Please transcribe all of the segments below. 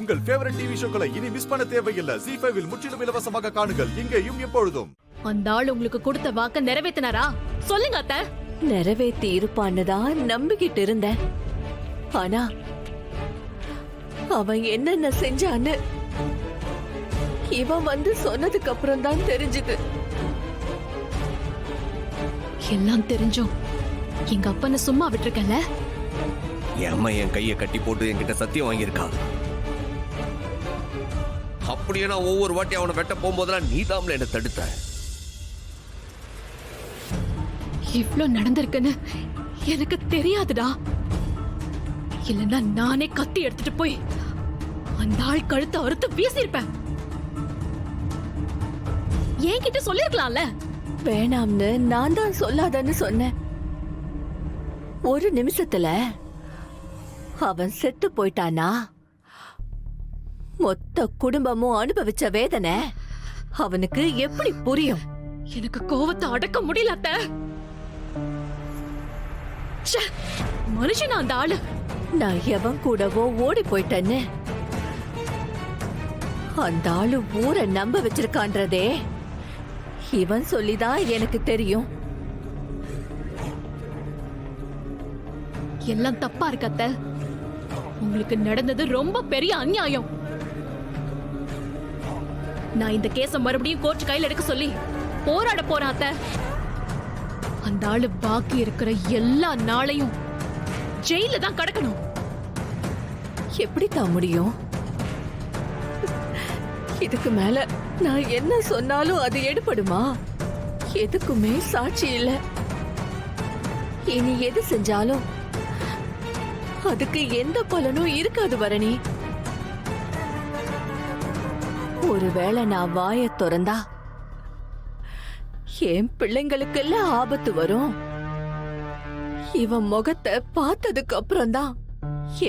உங்கள் favourite TV ஷோக்களை இனி miss பண்ண தேவையில்லை. ZEE5 இல் முற்றிலும் இலவசமாக காணுங்கள். இங்கேயும் எப்பொழுதும். அந்த ஆள் உங்களுக்கு கொடுத்த வாக்க நிறைவேத்தினாரா? சொல்லுங்க அத்தை. நிறைவேத்தி இருப்பான்னு தான் நம்பிக்கிட்டு இருந்தேன். ஆனா அவன் என்னென்ன செஞ்சான்னு இவன் வந்து சொன்னதுக்கு அப்புறம் தான் தெரிஞ்சது. எல்லாம் தெரிஞ்சும் எங்க அப்பனை சும்மா விட்டுருக்கல. என் அம்மா என் கையை கட்டி போட்டு என்கிட்ட சத்தியம் வாங்கியிருக்கா. அப்படியே நான் ஒவ்வொரு வாட்டி அவனை வெட்ட போகும்போதெல்லாம் நீ தான் என்ன தடுத்த. இவ்ளோ நடந்திருக்குன்னு எனக்கு தெரியாதுடா. இல்லன்னா நானே கத்தி எடுத்துட்டு போய் அந்த ஆள் கழுத்தை அறுத்து வீசிருப்பேன். என்கிட்ட சொல்லிருக்கலாம்ல. வேணாம்னு நான் தான் சொல்லாதன்னு சொன்னேன். ஒரு நிமிஷத்துல அவன் செத்து போயிட்டானா மொத்த குடும்பமும் அனுபவிச்ச வேதனை அவனுக்கு எப்படி புரியும்? எனக்கு கோவத்தை அடக்க முடியல அத்தை. மனுஷன் அந்த ஆளு. நான் எவன் கூடவோ ஓடி போயிட்டேன்னு அந்த ஆளு ஊரை நம்ப வச்சிருக்கான்றதே இவன் சொல்லிதான் எனக்கு தெரியும். எல்லாம் தப்பா இருக்கு அத்தை. உங்களுக்கு நடந்தது ரொம்ப பெரிய அநியாயம். நான் இந்த கேஸ மறுபடியும் கோர்ட் கையில் எடுக்க சொல்லி போராட போறேன் அத்தை. அந்த ஆளு பாக்கி இருக்கிற எல்லா நாளையும் ஜெயில தான் கடக்கணும். எப்படித்தான் முடியும்? இதுக்கு மேல நான் என்ன சொன்னாலும் அது எடுபடுமா? எதுக்குமே சாட்சி இல்ல. இனி எது செஞ்சாலும் அதுக்கு எந்த பலனும் இருக்காது பரணி. ஒருவேளை நான் வாயை திறந்தா என் பிள்ளைங்களுக்கெல்லாம் ஆபத்து வரும். இவன் முகத்தை பார்த்ததுக்கு அப்புறம் தான்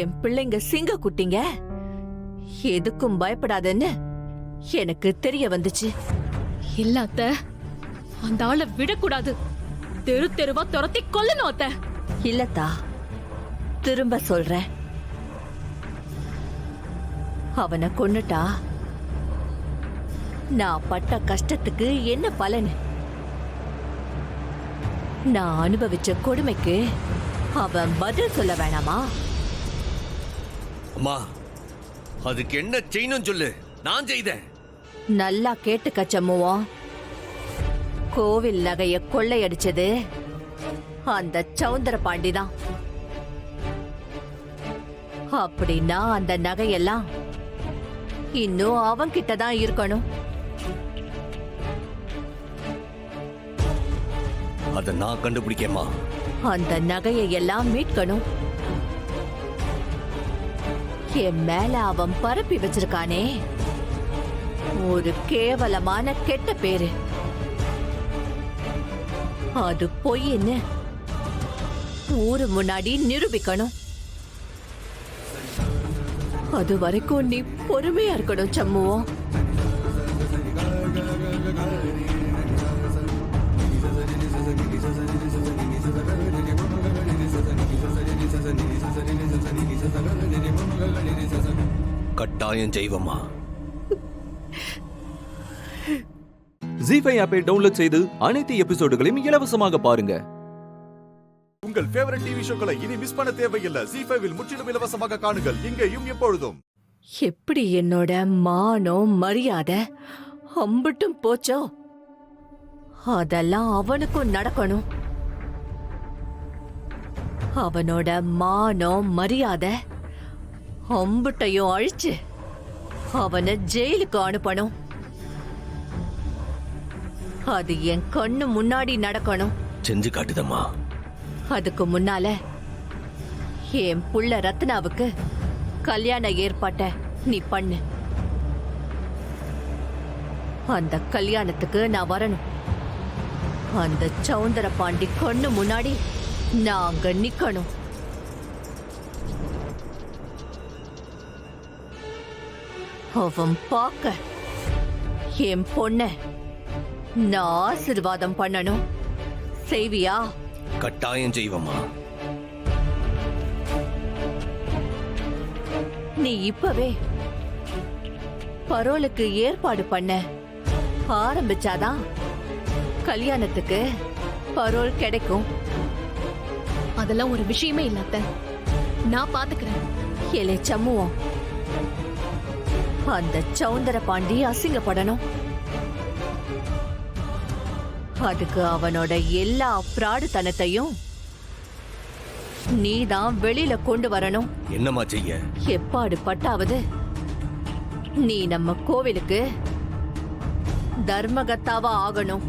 என் பிள்ளைங்க சிங்க குட்டிங்க எதுக்கும் பயப்படாதுன்னு எனக்கு தெரிய வந்துச்சு. இல்ல அத்தை, அந்த ஆளை விடக்கூடாது. தெரு தெருவா துரத்தி கொல்லணும் அத்தை. இல்லத்தா, திரும்ப சொல்றேன். அவனை கொன்னுட்டா நான் பட்ட கஷ்டத்துக்கு என்ன பலன்? நான் அனுபவிச்ச கொடுமைக்கு அவன் பதில் சொல்ல வேணாமா? அம்மா, அதுக்கு என்ன செய்யணும் சொல்லு, நான் செய்தேன். நல்லா கேட்டுக்க சம்முவோம். கோவில் நகைய கொள்ளையடிச்சது அந்த சௌந்தர பாண்டிதான். அப்படின்னா அந்த நகையெல்லாம் இன்னும் அவன்கிட்ட தான் இருக்கணும். அத நான் கண்டுபிடிக்கமா? அந்த நகையை எல்லாம் மீட்கணும். என் மேல அவன் பரப்பி வச்சிருக்கானே ஒரு கேவலமான கெட்ட பேரு, அது பொய்ன்னு ஊரு முன்னாடி நிரூபிக்கணும். அது வரைக்கும் நீ பொறுமையா இருக்கணும் சம்முவோம். கட்டாயம் செய்வமா. ZEE5 ஆப்பை டவுன்லோட் செய்து அனைத்து எபிசோடுகளையும் இலவசமாக பாருங்க. உங்கள் ஃபேவரட் டிவி ஷோக்களை இனி மிஸ் பண்ண தேவையில்லை. ZEE5 இல் முற்றிலும் இலவசமாக காணுங்கள். இங்கேயும் எப்பொழுதும். எப்படி என்னோட மானம் மரியாதை அம்பட்டும் போச்சோ அதெல்லாம் அவனுக்கும் நடக்கணும். அவனோட மானம் மரியாதை அம்புட்டையும் அழிச்சு அவனை ஜெயிலுக்கு அனுப்பணும். அது என் கண்ணு முன்னாடி நடக்கணும். செஞ்சு காட்டுதம்மா. அதுக்கு முன்னால என் புள்ள ரத்னாவுக்கு கல்யாண ஏற்பாட்ட நீ பண்ணு. அந்த கல்யாணத்துக்கு நான் வரணும். அந்த சௌந்தர பாண்டி கண்ணு முன்னாடி நான் அங்க நிக்கணும். அவன் பார்க்க என் பொண்ண நான் ஆசீர்வாதம் பண்ணணும். செய்வியா? கட்டாயம் செய்வமா. நீ இப்பவே பரோலுக்கு ஏற்பாடு பண்ண ஆரம்பிச்சாதான் கல்யாணத்துக்கு பரோல் கிடைக்கும். அதெல்லாம் ஒரு விஷயமே இல்ல அத்தை. நான் பாத்துக்கிறேன். ஏலே சம்முவோம், அந்த சௌந்தர பாண்டி அசிங்கப்படணும். அதுக்கு அவனோட எல்லா பிராடுத்தனத்தையும் நீதான் வெளியில கொண்டு வரணும். என்னம்மா செய்ய? எப்பாடு பட்டாவது நீ நம்ம கோவிலுக்கு தர்மகத்தாவா ஆகணும்.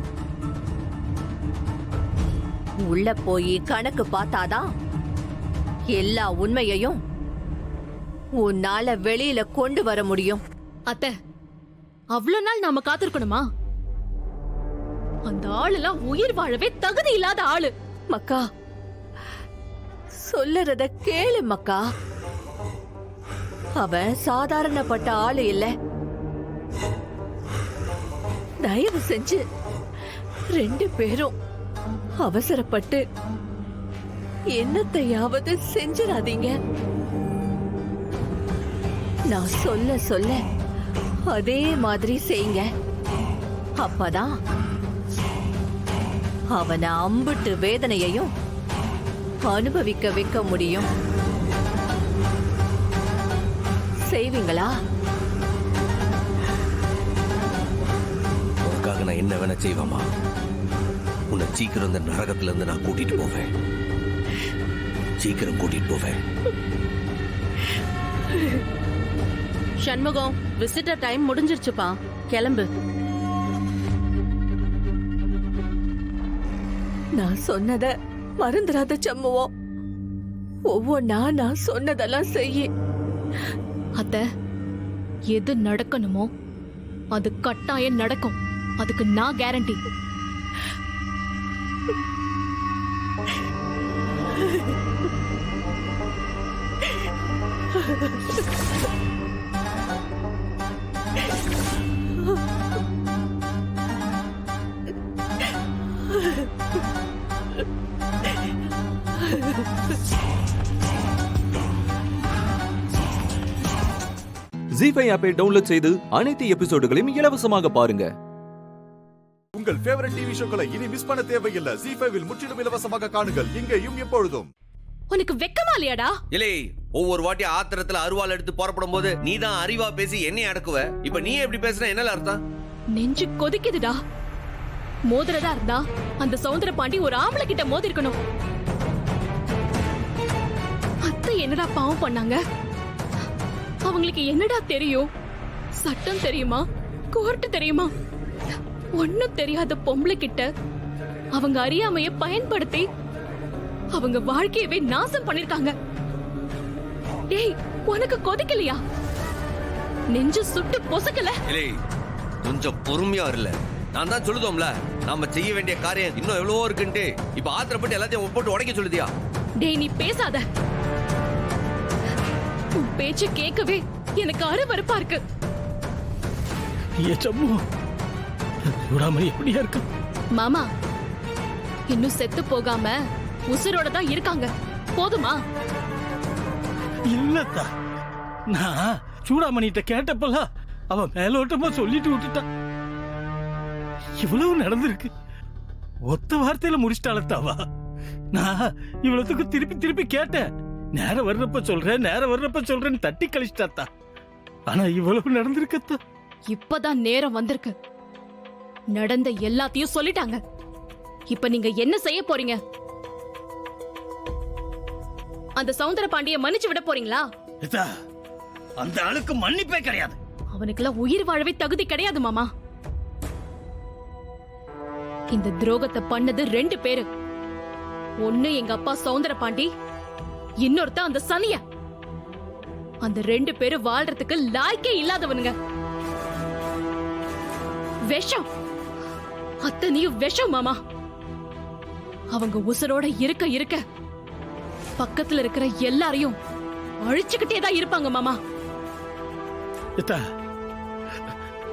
உள்ள போய் கணக்கு பார்த்தாதான் எல்லா உண்மையையும் உன்னால வெளியில கொண்டு வர முடியும். அத்தை, அவ்வளவு நாள் நாம காத்திருக்கணுமா? அந்த ஆளுலாம் உயிர் வாழவே தகுதி இல்லாத ஆளு. மக்கா, சொல்லுறத கேளு மக்கா. அவன் சாதாரணப்பட்ட ஆளு இல்ல. தயவு செஞ்சு 2 பேரும் அவசரப்பட்டு என்னத்தையாவது செஞ்சிடாதீங்க. நான் சொல்ல சொல்ல அதே மாதிரி செய்யுங்க. அப்பதான் அவனை அம்பிட்டு வேதனையையும் அனுபவிக்க வைக்க முடியும். செய்வீங்களா? உனக்காக நான் என்ன வேணா செய்வேமா? உன்னை சீக்கிரம் இந்த நரகத்துல இருந்து நான் கூட்டிட்டு போவேன். சீக்கிரம் கூட்டிட்டு போவேன். சண்முகம், விசிட்டர் டைம் முடிஞ்சிருச்சுப்பா, கிளம்பு. நான் சொன்னத மறந்துடாத சம்முவோம். ஒவ்வொன்னா நான் சொன்னதெல்லாம் செய்யி. அத்தை, எது நடக்கணுமோ அது கட்டாயம் நடக்கும். அதுக்கு நான் கேரண்டி. ஜி5 ஆப்பை டவுன்லோட் செய்து அனைத்து எபிசோடுகளையும் இலவசமாக பாருங்க. உங்கள் ஃபேவரட் டிவி ஷோக்களை இனி மிஸ் பண்ண தேவையில்லை. ஜி5வில் முற்றிலும் இலவசமாக காணுங்கள், இங்கேயும் எப்பொழுதும். உனக்கு வெக்கமா இல்லையாடா? இல்லை, ஒவ்வொரு வாட்டி ஆத்திரத்துல அருவாள் எடுத்து புறப்படும் போது நீ தான் அறிவா பேசி என்னை அடக்குவ. இப்ப நீ எப்படி பேசுற? என்னல அர்த்தம்? நெஞ்சு கொதிக்குதுடா. மோதிரதா இருந்தா அந்த சௌந்தர பாண்டி ஒரு ஆம்பளை கிட்ட மோதி இருக்கணும். அத்தை என்னடா பாவம் பண்ணாங்க? அவங்களுக்கு என்னடா தெரியும்? சட்டம் தெரியுமா? கோர்ட் தெரியுமா? ஒண்ணும் தெரியாத பொம்பளை கிட்ட அவங்க அறியாமைய பயன்படுத்தி அவங்க வாழ்க்கையவே நாசம் பண்ணிருக்காங்க. டேய், உனக்கு கொதிக்கலையா? நெஞ்சு சுட்டு பொசுக்கல? இல்லை, கொஞ்சம் பொறுமையா இல்ல. நான் தான் சொல்லுதோம்ல, நாம செய்ய வேண்டிய காரியம் இன்னும் எவ்வளவோ இருக்குன்ட்டு. இப்ப ஆத்திரப்பட்டு எல்லாத்தையும் போட்டு உடைக்க சொல்லுதியா? டேய், நீ பேசாத. உன் பேச்சு கேட்கவே எனக்கு அருவருப்பா இருக்கு. எப்படியா இருக்கு மாமா? இன்னும் செத்து போகாம உசுரோட தான் இருக்காங்க. போதுமா? இல்லத்தா, நான் சூடாமணிட்ட கேட்டப்பெல்லாம் அவன் மேலோட்டமா சொல்லிட்டு விட்டுட்டான். இவ்வளவு நடந்திருக்கு, ஒத்த வார்த்தையில முடிச்சிட்டாளத்தாவா? நான் இவ்வளவுக்கு திருப்பி திருப்பி கேட்டேன். நேரம் வர்றப்ப சொல்றேன்னு தட்டி கழிச்சிட்டாத்தா. ஆனா இவ்வளவு நடந்திருக்கத்தா. இப்பதான் நேரம் வந்திருக்கு. நடந்த எல்லாத்தையும் சொல்லிட்டாங்க. இப்ப நீங்க என்ன செய்ய போறீங்க? அந்த சௌந்தர பாண்டிய மன்னிச்சு விட போறீங்களா? அந்த ஆளுக்கு மன்னிப்பே கிடையாது. அவனுக்கெல்லாம் உயிர் வாழவே தகுதி கிடையாது மாமா. இந்த துரோகத்தை பண்ணது 2 பேரு. ஒண்ணு எங்க அப்பா சௌந்தர பாண்டி, இன்னொருத்த அந்த சனிய. அந்த 2 பேரும் வாழ்றதுக்கு லாய்க்கே இல்லாதவனுங்க. விஷம், அத்தனையும் விஷம் மாமா. அவங்க உசுரோட இருக்க இருக்க பக்கத்துல இருக்கிற எல்லாரையும் அழிச்சுக்கிட்டே தான் இருப்பாங்க மாமா.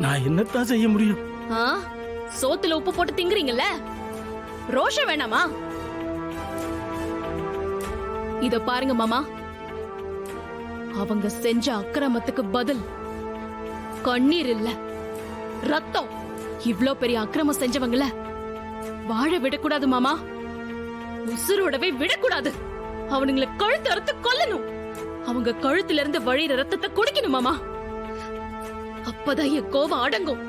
நான் என்னத்தான் செய்ய முடியும்? சோத்துல உப்பு போட்டு திங்குறீங்கல்ல, ரோஷம் வேணாமா? இத பாருங்க மாமா, அவங்க செஞ்ச அக்கிரமத்துக்கு பதில் கண்ணீர் இல்ல, ரத்தம். இவ்ளோ பெரிய அக்கிரமம் செஞ்சவங்கள வாழ விடக்கூடாது மாமா. உசுரோடவே விடக்கூடாது. அவனுங்களை கழுத்து அறுத்து கொல்லணும். அவங்க கழுத்துல இருந்து வழியிற ரத்தத்தை குடிக்கணும் மாமா. அப்பதான் என் கோபம் அடங்கும்.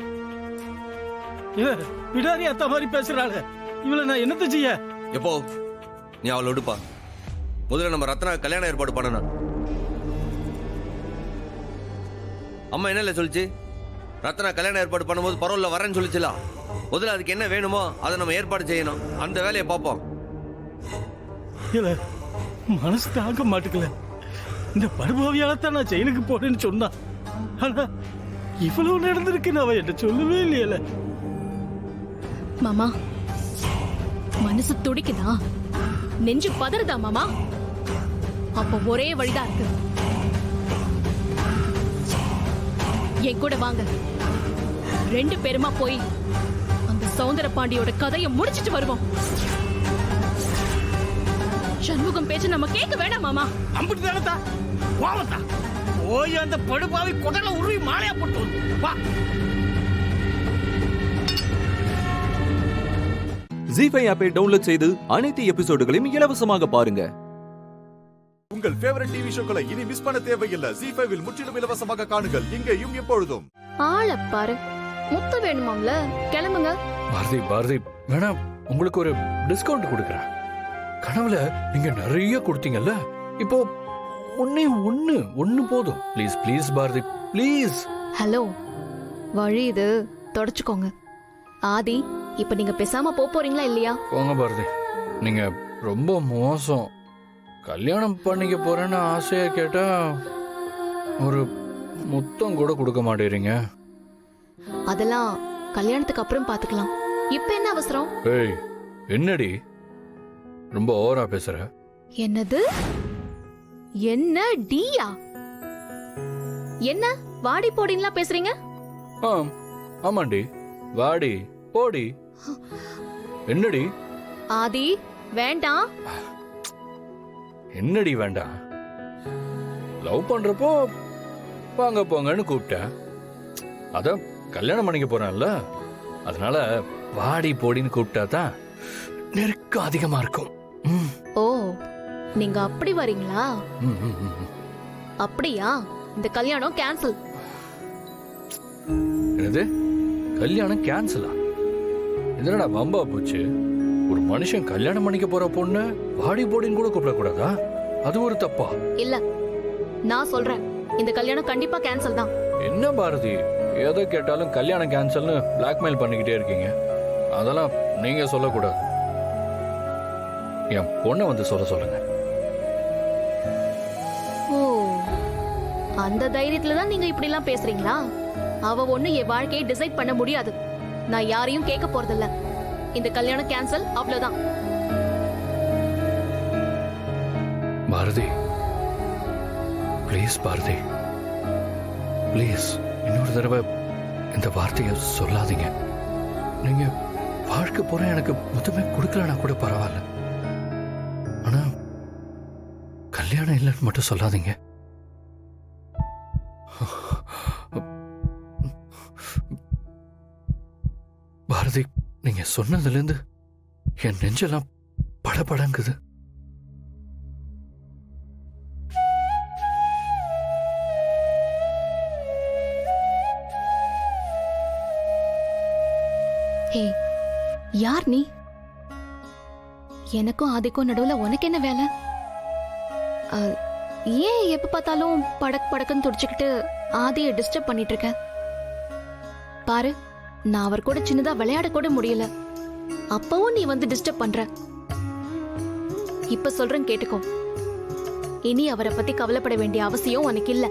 விடாரி அத்த மாதிரி பேசுறாள். இவளை நான் என்னத்த செய்ய? எப்போ நீ அவளை விடுப்பா. முதல்ல நம்ம ரத்னா கல்யாணம் ஏற்பாடு பண்ணணும். அம்மா என்ன சொல்லிச்சு? ரத்னா கல்யாணம் ஏற்பாடு பண்ணும்போது பரவாயில்ல வரேன்னு சொல்லிச்சுல. முதல்ல அதுக்கு என்ன வேணுமோ அதை நம்ம ஏற்பாடு செய்யணும். அந்த வேலையை பார்ப்போம். இல்ல மனசு தாங்க மாட்டுக்கல. இந்த படுபாவியால தான் நான் ஜெயிலுக்கு போறேன்னு சொன்னான். ஆனா இவ்வளவு நடந்திருக்குன்னு அவ என்ன சொல்லவே இல்லையல. மாமா மனசு துடிக்குதா, நெஞ்சு பதறுதா மாமா? அப்ப ஒரே வழிதான் இருக்கு. என் கூட வாங்க. 2 பேருமா போய் அந்த சௌந்தர பாண்டியோட கதையை முடிச்சிட்டு வருவோம். சண்முகம் பேச்சு நம்ம கேட்க வேண்டாம் மாமா. அம்பிட்டு தானத்தா போவத்தா. போய் அந்த படுபாவி குடல உருவி மாலையா போட்டு வா. ஜி5 ஆப்பை டவுன்லோட் செய்து அனைத்து எபிசோடுகளையும் இலவசமாக பாருங்க. உங்கள் ஃபேவரட் டிவி ஷோக்களை இனி மிஸ் பண்ண தேவையில்லை. ஜி5 முற்றிலும் இலவசமாக காணுங்கள் இங்கேயும் எப்பொழுதும். ஆள பாரு, முத்து வேணுமாம்ல? கிளம்புங்க. பாரதி வேணாம், உங்களுக்கு ஒரு டிஸ்கவுண்ட் கொடுக்கறேன். கனவுல நீங்க நிறைய கொடுத்தீங்கல்ல, இப்போ ஒன்னு போதும். Please please Bharathi please. Hello, வழி இது, தொடச்சுக்கோங்க. ஆதி, இப்ப நீங்க பேசாம போறீங்களா இல்லையா? போங்க பாரதி, நீங்க ரொம்ப மோசம். கல்யாணம் பண்ணிக்க போறேன்னு ஆசையா கேட்டா ஒரு முத்தம் கூட கொடுக்க மாட்டேறீங்க. அதெல்லாம் கல்யாணத்துக்கு அப்புறம் பாத்துக்கலாம். இப்ப என்ன அவசரம்? ஏய் என்னடி ரொம்ப ஓவரா பேசுற? என்னது? என்ன டியா? என்ன வாடி போடின்லாம் பேசுறீங்க? ஆமாண்டி, வாடி போடி. என்னடி? ஆதி வேண்டாம். என்னடி வேண்டாம்? லவ் பண்றப்போ வாங்க போங்கன்னு கூப்பிட்டேன். அதான் கல்யாணம் பண்ணிக்க போறேன்ல, அதனால வாடி போடின்னு கூப்பிட்டா தான் நெருக்கம் அதிகமா இருக்கும். ஓ, நீங்க அப்படி வரீங்களா? அப்படியா? இந்த கல்யாணம் கேன்சல். என்னது கல்யாணம் கேன்சலா? என்னடா வம்பா போச்சு? ஒரு மனுஷன் கல்யாணம் பண்ணிக்க போற பொண்ணு வாடி போடின்னு கூட கூப்பிடக்கூடாதா? அது ஒரு தப்பா? இல்ல, நான் சொல்றேன், இந்த கல்யாணம் கண்டிப்பா கேன்சல் தான். என்ன பாரதி, எதை கேட்டாலும் கல்யாணம் கேன்சல்னு பிளாக்மெயில் பண்ணிக்கிட்டே இருக்கீங்க. அதெல்லாம் நீங்க சொல்லக்கூடாது. என் பொண்ணை வந்து சொல்லுங்க. ஓ, அந்த தைரியத்துல தான் நீங்க இப்படி எல்லாம் பேசுறீங்களா? அவ ஒண்ணு என் வாழ்க்கையை டிசைட் பண்ண முடியாது. நான் யாரையும் கேட்க போறதில்ல. இந்த கல்யாணம் கேன்சல், அவ்வளவுதான். பாரதி ப்ளீஸ், பாரதி ப்ளீஸ், இன்னொரு தடவை இந்த வார்த்தையை சொல்லாதீங்க. நீங்க வாழ்க்கை போற எனக்கு முத்தமே கொடுக்கலன்னா கூட பரவாயில்ல, ஆனா கல்யாணம் இல்லைன்னு மட்டும் சொல்லாதீங்க. பாரதி, நீங்க சொன்னதுல இருந்து என் நெஞ்செல்லாம் படபடங்குது. ஹே, யார் நீ? எனக்கும் ஆதிக்கும் நடுவுல உனக்கு என்ன வேலை? ஏன் எப்ப பார்த்தாலும் படக் படக்குன்னு துடிச்சுக்கிட்டு ஆதியை டிஸ்டர்ப் பண்ணிட்டு இருக்க? பாரு, நான் அவர் கூட சின்னதா விளையாட கூட முடியல, அப்பவும் நீ வந்து டிஸ்டர்ப் பண்ற. இப்ப சொல்றேன் கேட்டுக்கோ. இனி அவரை பத்தி கவலைப்பட வேண்டிய அவசியம் உனக்கு இல்ல.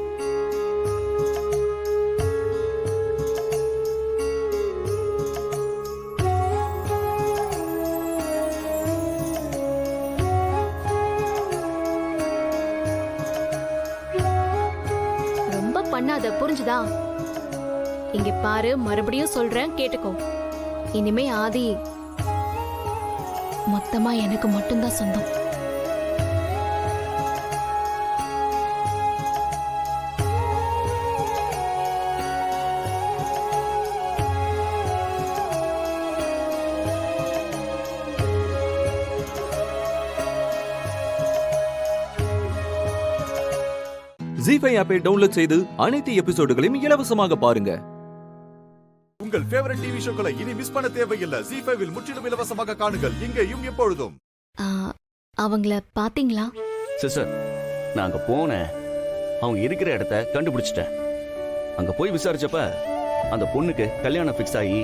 ரொம்ப பண்ணாத, புரிஞ்சுதா? இங்க பாரு, மறுபடியும் சொல்றேன் கேட்டுக்கோ. இனிமே ஆதி மொத்தமா எனக்கு மட்டும்தான் சொந்தம். ஜி5 ஆப்பை டவுன்லோட் செய்து அனைத்து எபிசோடுகளையும் இலவசமாக பாருங்க. உங்கள் ஃபேவரட் டிவி ஷோக்களை இனி மிஸ் பண்ண தேவையில்லை. ஜி5 முற்றிலும் இலவசமாக காணுங்கள் இங்கேயும் எப்பொழுதும். அவங்கள பாத்தீங்களா? சிஸ்டர், நான் அங்க போனேன். அவங்க இருக்கிற இடத்த கண்டுபிடிச்சிட்டேன். அங்க போய் விசாரிச்சப்ப அந்த பொண்ணுக்கு கல்யாணம் ஃபிக்ஸ் ஆகி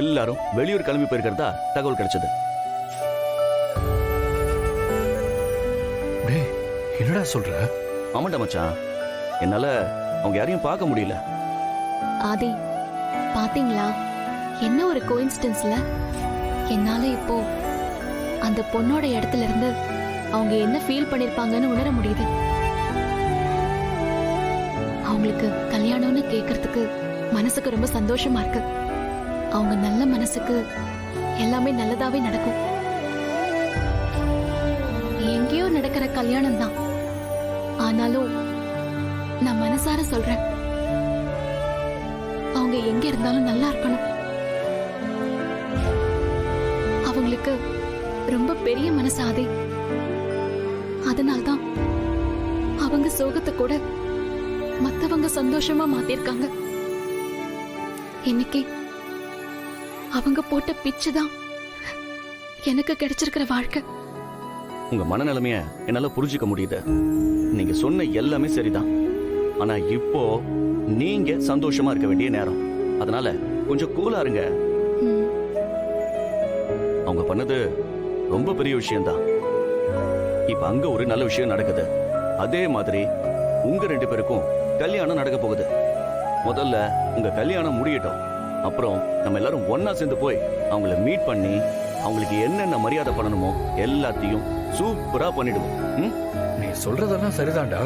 எல்லாரும் வெளியூர் கிளம்பி போயிருக்கிறதா தகவல் கிடைச்சது. டேய், என்னடா சொல்ற? ஆமாண்டா மச்சான், என்னால அவங்க யாரையும் பார்க்க முடியல. ஆதி, பாத்தீங்களா என்ன ஒரு கோயின்சிடன்ஸ்ல என்னால இப்போ அந்த பொண்ணோட இடத்துல இருந்து அவங்க என்ன ஃபீல் பண்ணிருப்பாங்கன்னு உணர முடியுது. அவங்களுக்கு கல்யாணம்னு கேக்குறதுக்கு மனசுக்கு ரொம்ப சந்தோஷமா இருக்கு. அவங்க நல்ல மனசுக்கு எல்லாமே நல்லதாவே நடக்கும். எங்கேயோ நடக்கிற கல்யாணம் தான், ஆனாலும் நான் மனசார சொல்றேன், அவங்க எங்க இருந்தாலும் நல்லா இருக்கணும். அவங்களுக்கு ரொம்ப பெரிய மனசு ஆதி. அதனால்தான் அவங்க சோகத்தை கூட மத்தவங்க சந்தோஷமா மாத்திருக்காங்க. இன்னைக்கு அவங்க போட்ட பிச்சு தான் எனக்கு கிடைச்சிருக்கிற வாழ்க்கை. உங்க மனநிலைமைய என்னால புரிஞ்சுக்க முடியுது. நீங்க சொன்ன எல்லாமே சரிதான். ஆனா இப்போ நீங்க சந்தோஷமா இருக்க வேண்டிய நேரம். அதனால கொஞ்சம் கூலா இருங்க. அவங்க பண்ணது ரொம்ப பெரிய விஷயம்தான். இப்ப அங்க ஒரு நல்ல விஷயம் நடக்குது. அதே மாதிரி உங்க 2 பேருக்கும் கல்யாணம் நடக்க போகுது. முதல்ல உங்க கல்யாணம் முடியட்டும். அப்புறம் நம்ம எல்லாரும் ஒன்னா சேர்ந்து போய் அவங்கள மீட் பண்ணி அவங்களுக்கு என்னென்ன மரியாதை பண்ணணுமோ எல்லாத்தையும் சூப்பரா பண்ணிடுவோம். நீ சொல்றதெல்லாம் சரிதான்டா.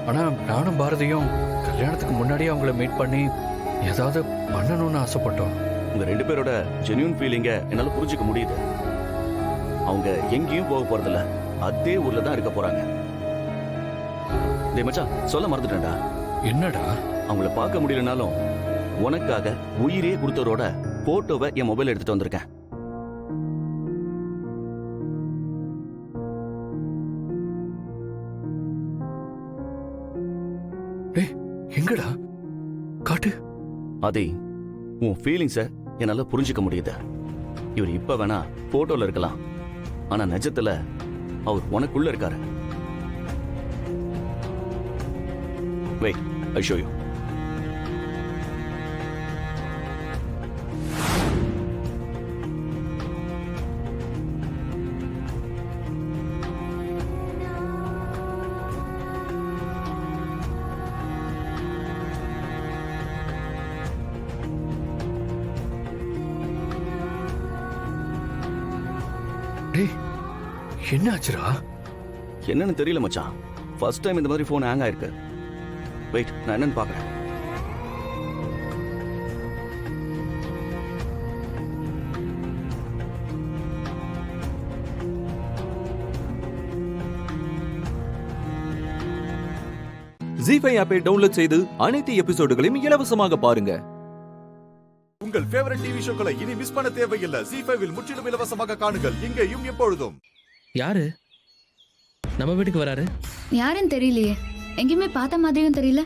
ஆனா நானும் பாரதியும் கல்யாணத்துக்கு முன்னாடியே அவங்கள மீட் பண்ணி ஏதாவது பண்ணணும்னு ஆசைப்பட்டோம். உங்க 2 பேரோட ஜென்யூன் ஃபீலிங்க என்னால புரிஞ்சுக்க முடியுது. அவங்க எங்கேயும் போக போறதில்ல, அதே ஊர்ல தான் இருக்க போறாங்க. டேய் மச்சான், சொல்ல மறந்துட்டேன்டா. என்னடா? அவங்கள பார்க்க முடியலனாலும் உனக்காக உயிரே கொடுத்தவரோட போட்டோவை என் மொபைல் எடுத்துட்டு வந்திருக்கேன். டேய், எங்கடா? காட்டு. அதே உன் ஃபீலிங்ஸ என்னால புரிஞ்சுக்க முடியுது. இவர் இப்ப வேணா போட்டோல இருக்கலாம், ஆனா நிஜத்துல அவர் உனக்குள்ள இருக்காரு. Wait, I'll show you. டேய், என்ன ஆச்சுடா? என்னன்னு தெரியல மச்சான். ஃபர்ஸ்ட் டைம் இந்த மாதிரி போன் ஹேங் ஆயிருக்கு. வெயிட், நான் என்னன்னு பார்க்கறேன். ஜி5 ஆப்பை டவுன்லோட் செய்து அனைத்து எபிசோடுகளையும் இலவசமாக பாருங்க. உங்கள் ஃபேவரட் டிவி ஷோக்களை இனி மிஸ் பண்ண தேவையில்லை. ஜி5 முற்றிலும் இலவசமாக காணுங்கள் இங்கேயும் எப்பொழுதும். யாரு நம்ம வீட்டுக்கு வராரு? யாருன்னு தெரியலையே, எங்கேயுமே பார்த்த மாதிரியும் தெரியல.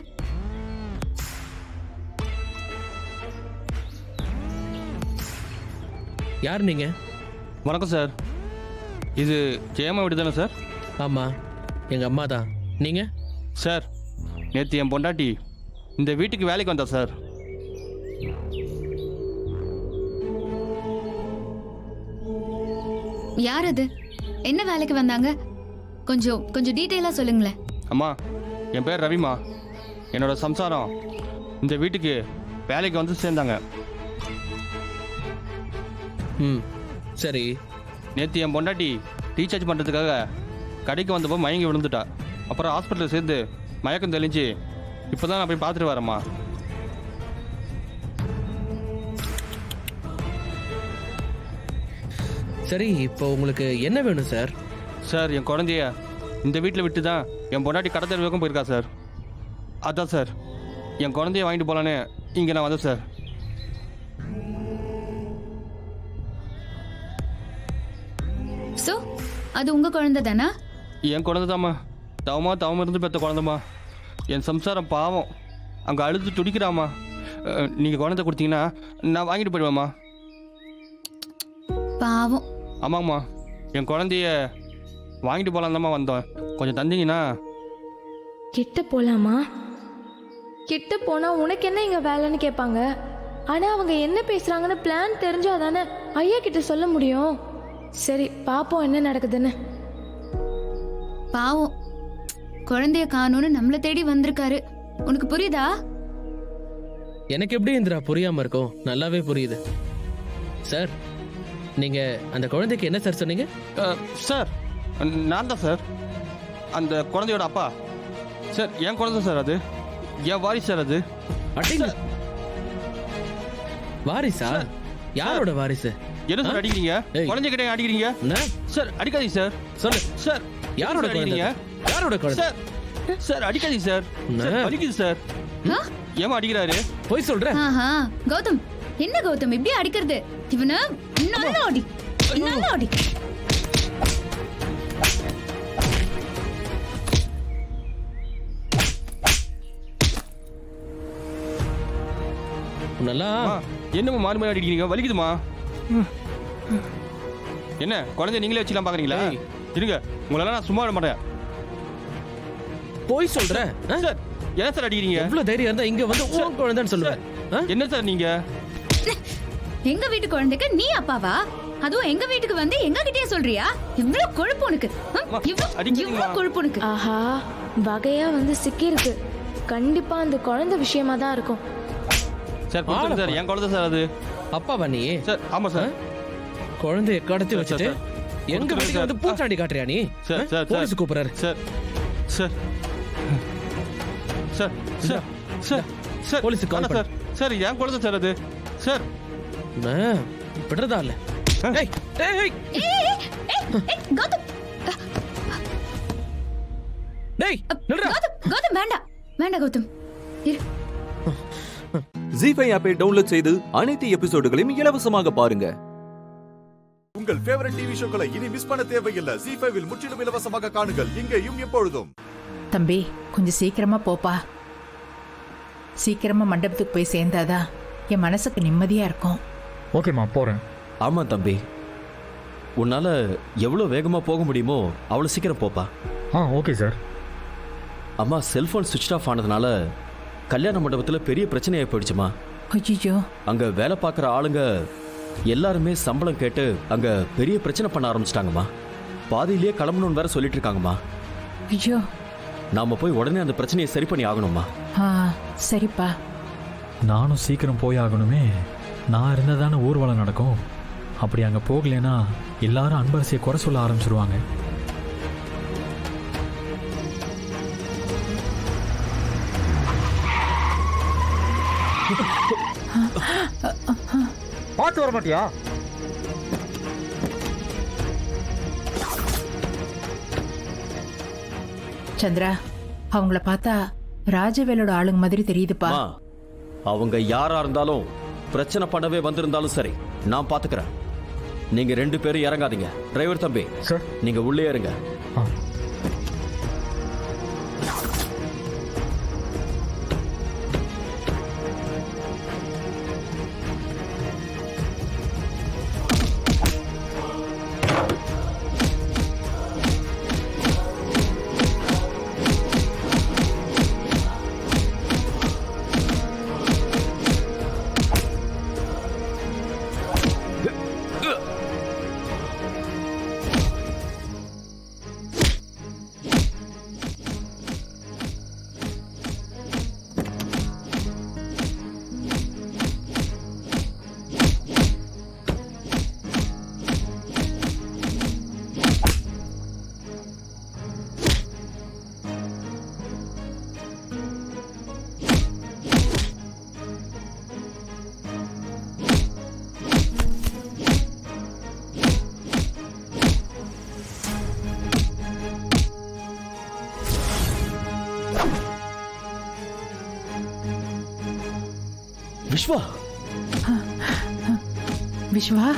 யார் நீங்க? வணக்கம் சார், இது ஜெயம்மா வீடு தானே சார்? ஆமா, எங்க அம்மா தான். நீங்க? சார், நேற்று என் பொண்டாட்டி இந்த வீட்டுக்கு வேலைக்கு வந்தா சார். யார் அது? என்ன வேலைக்கு வந்தாங்க? கொஞ்சம் டீட்டெயிலா சொல்லுங்களேன். அம்மா, என் பேர் ரவிமா. என்னோட சம்சாரம் இந்த வீட்டுக்கு வேலைக்கு வந்து சேர்ந்தாங்க. சரி. நேற்று என் பொண்டாட்டி ரீசார்ஜ் பண்ணுறதுக்காக கடைக்கு வந்தப்போ மயங்கி விழுந்துட்டா. அப்புறம் ஹாஸ்பிட்டலில் சேர்ந்து மயக்கம் தெளிஞ்சு இப்போ தான் நான் போய் பார்த்துட்டு வரேம்மா. சரி, இப்போ உங்களுக்கு என்ன வேணும் சார்? சார், என் குழந்தைய இந்த வீட்டில் விட்டு தான் என் பொண்டாட்டி கடத்தல் வரைக்கும் போயிருக்கா சார். அதான் சார், என் குழந்தைய வாங்கிட்டு போகலான்னு இங்கே நான் வந்தேன் சார். ஸோ அது உங்க குழந்தை தானா? என் குழந்தை தாம்மா. தவமா இருந்து பெற்ற குழந்தைம்மா. என் சம்சாரம் பாவம் அங்கே அழுது துடிக்கிறாம்மா. நீங்கள் குழந்தை கொடுத்தீங்கன்னா நான் வாங்கிட்டு போயிடுவேம்மா. பாவம். ஆமாம்மா, என் குழந்தைய வாங்கிட்டு போகலாம் தாம்மா வந்தோம். கொஞ்சம் தந்தீங்கன்னா. கிட்ட போலாமா? கிட்ட போனா உனக்கு என்ன இங்க வேலைன்னு கேட்பாங்க. ஆனா அவங்க என்ன பேசுறாங்கன்னு பிளான் தெரிஞ்சா தானே ஐயா கிட்ட சொல்ல முடியும். சரி பாப்போம் என்ன நடக்குதுன்னு. பாவம், குழந்தைய காணோன்னு நம்மள தேடி வந்திருக்காரு. உனக்கு புரியுதா? எனக்கு எப்படி இந்திரா புரியாம இருக்கும்? நல்லாவே புரியுது சார். நீங்க அந்த குழந்தைக்கு என்ன சார் சொன்னீங்க? சார் நான் தான் சார் அந்த குழந்தையோட அப்பா சார். என் குழந்தை சார், அது என் வாரிசு சார். அது வாரிசா? யாரோட வாரிசு? என்ன சார் அடிக்கிறீங்க? குழந்தை கிட்ட அடிக்கிறீங்க சார்? அடிக்காதீங்க சார். சொல்லு சார், யாரோட அடிக்கிறீங்க? யாரோட குழந்தை சார்? சார் அடிக்காதீங்க சார். அடிக்குது சார். ஏமா அடிக்கிறாரு? போய் சொல்றேன். கௌதம், என்ன கௌதம் இப்படி அடிக்கிறது? இவனை நல்லா அடி, நல்லா அடி. நல்லா என்னமா மாறி மாறி அடிக்கிறீங்க? வலிக்குதுமா? என்ன குழந்தை நீங்களே வச்சுலாம் பாக்குறீங்களா? இருங்க, உங்களெல்லாம் நான் சும்மா விட மாட்டேன். போய் சொல்றேன் சார். என்ன சார் அடிக்கிறீங்க? எவ்வளவு தைரியம் இருந்தா இங்க வந்து உன் குழந்தைன்னு சொல்லுவேன். என்ன சார் நீங்க? எங்க வீட்டு குழந்தைக்கு நீ அப்பாவா? அதுவும் எங்க வீட்டுக்கு வந்து எங்க கிட்டே சொல்றியா? இவ்வளவு கொழுப்பு உனக்கு, இவ்வளவு கொழுப்பு உனக்கு. ஆஹா, வகையா வந்து சிக்கி இருக்கு. கண்டிப்பா அந்த குழந்தை விஷயமா தான் இருக்கும். சார் கொடுங்க சார், என் குழந்தை சார். அது அப்பாவா நீ? சார் ஆமா சார். குழந்தைய கடத்தி வச்சுட்டு எங்க வீட்டுக்கு வந்து பூச்சாண்டி காட்டுறியா நீ? சார் சார் போலீஸ் கூப்பிடுறாரு. Sir sir sir sir sir sir police call sir. Sir என் குழந்தை சார். அது சார் விடுறதா இல்ல. கௌதம், கௌதம் வேண்டாம், வேண்டாம் கௌதம். ஜி5 ஆப்பை டவுன்லோட் செய்து அனைத்து எபிசோடுகளையும் இலவசமாக பாருங்க. உங்கள் ஃபேவரட் டிவி ஷோக்களை இனி மிஸ் பண்ண தேவையில்லை. ஜி5 முற்றிலும் இலவசமாக காணுங்கள், இங்கேயும் எப்பொழுதும். தம்பி கொஞ்சம் சீக்கிரமா போப்பா. சீக்கிரமா மண்டபத்துக்கு போய் சேர்ந்தாதான் என் மனசுக்கு நிம்மதியா இருக்கும். ஓகேம்மா, போறேன். ஆமா தம்பி, உன்னால எவ்வளவு வேகமா போக முடியுமோ அவ்வளவு சீக்கிரம் போப்பா. Okay sir. அம்மா, செல்போன் சுவிட்ச் ஆஃப் ஆனதுனால கல்யாண மண்டபத்தில் பெரிய பிரச்சனையாகி போயிடுச்சுமா. ஐயோ, அங்க வேலை பார்க்குற ஆளுங்க எல்லாருமே சம்பளம் கேட்டு அங்க பெரிய பிரச்சனை பண்ண ஆரம்பிச்சிட்டாங்கம்மா. பாதியிலேயே கிளம்பணும்னு வேற சொல்லிட்டு இருக்காங்கம்மா. ஐயோ, நாம போய் உடனே அந்த பிரச்சனையை சரி பண்ணி ஆகணும்மா. சரிப்பா. நானும் சீக்கிரம் போய் ஆகணுமே. நான் இருந்தால் தானே ஊர்வலம் நடக்கும். அப்படி அங்கே போகலைன்னா எல்லாரும் அன்பரசியை குறை சொல்ல ஆரம்பிச்சிருவாங்க. பார்த்து வர மாட்டியா? சந்திரா, அவங்கள பார்த்தா ராஜவேலோட ஆளுங்க மாதிரி தெரியுதுப்பா. அவங்க யாரா இருந்தாலும் பிரச்சனை பண்ணவே வந்திருந்தாலும் சரி, நான் பாத்துக்கிறேன். நீங்க 2 பேரும் இறங்காதீங்க. டிரைவர் தம்பி, நீங்க உள்ளே இருங்க. விஸ்வா, விஸ்வா,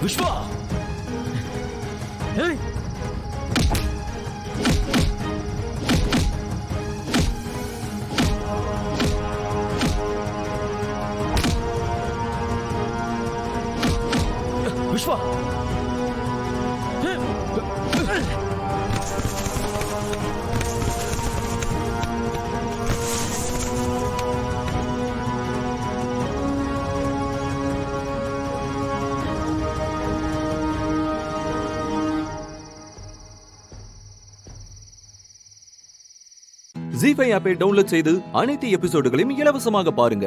விஸ்வா ஏய் விஸ்வா ஜி5 ஆப்பை டவுன்லோட் செய்து அனைத்து எபிசோடுகளையும் இலவசமாக பாருங்க.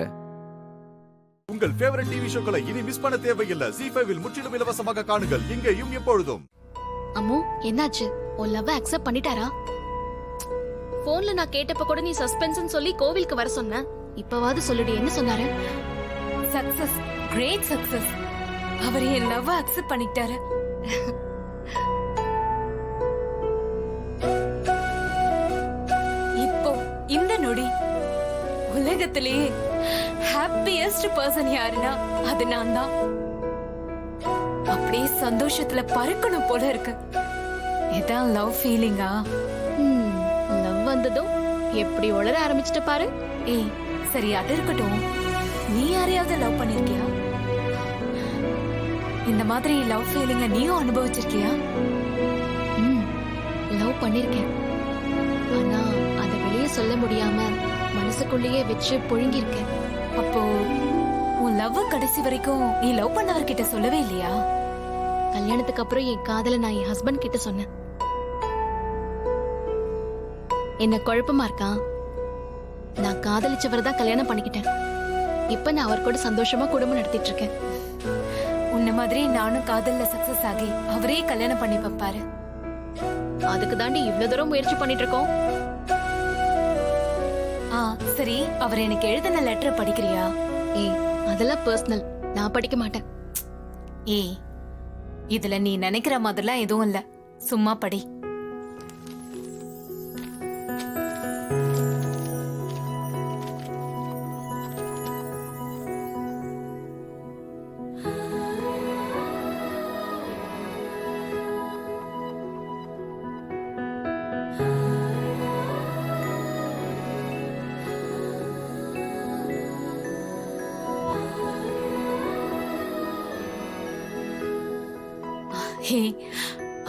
உங்கள் ஃபேவரட் டிவி ஷோக்களை இனி மிஸ் பண்ண தேவையில்லை. ஜி5வில் முற்றிலும் இலவசமாக காணுங்கள் இங்கேயும் எப்பொழுதும். அம்மு என்னாச்சு? உன் லவ் அக்செப்ட் பண்ணிட்டாரா? போன்ல நான் கேட்டப்ப கூட நீ சஸ்பென்ஸ்னு சொல்லி கோவிலுக்கு வர சொன்ன. இப்பவாவது சொல்லுடி, என்ன சொன்னாரு? Success, great success. அவர் என் லவ் அக்செப்ட் பண்ணிட்டாரு. இப்போ இந்த நொடி உலகத்திலேயே ஹாப்பியஸ்ட் பர்சன் யாருன்னா அது நான் தான். அப்படியே சந்தோஷத்துல பறக்கணும் போல இருக்கு. இதான் லவ் ஃபீலிங்கா? லவ் வந்ததும் எப்படி உளர ஆரம்பிச்சிட்டு பாரு. ஏய் சரி, அது இருக்கட்டும். நீ யாரையாவது லவ் பண்ணிருக்கியா? இந்த மாதிரி லவ் ஃபீலிங்க நீயும் அனுபவிச்சிருக்கியா? லவ் பண்ணிருக்கேன். ஆனா அதை வெளியே சொல்ல முடியாம மனசுக்குள்ளேயே வச்சு புழுங்கிருக்கேன். அப்போ உன் லவ் கடைசி வரைக்கும் நீ லவ் பண்ணவர்கிட்ட சொல்லவே இல்லையா? கல்யாணத்துக்கு அப்புறம் என் காதல நான் என் ஹஸ்பண்ட் கிட்ட சொன்னேன். என்ன குழப்பமா இருக்கா? நான் காதலிச்சவர் தான் கல்யாணம் பண்ணிக்கிட்டேன். இப்ப நான் அவர் கூட சந்தோஷமா குடும்பம் நடத்திட்டு இருக்கேன். உன்ன மாதிரி நானும் காதல்ல சக்சஸ் ஆகி அவரே கல்யாணம் பண்ணி வைப்பாரு. அதுக்கு தாண்டி இவ்வளவு தூரம் முயற்சி பண்ணிட்டு இருக்கோம். சரி, அவர் எனக்கு எழுதின லெட்டர் படிக்கிறியா? ஏய் அதெல்லாம் பர்சனல், நான் படிக்க மாட்டேன். ஏய் இதுல நீ நினைக்கிற மாதிரிலாம் எதுவும் இல்ல, சும்மா படி.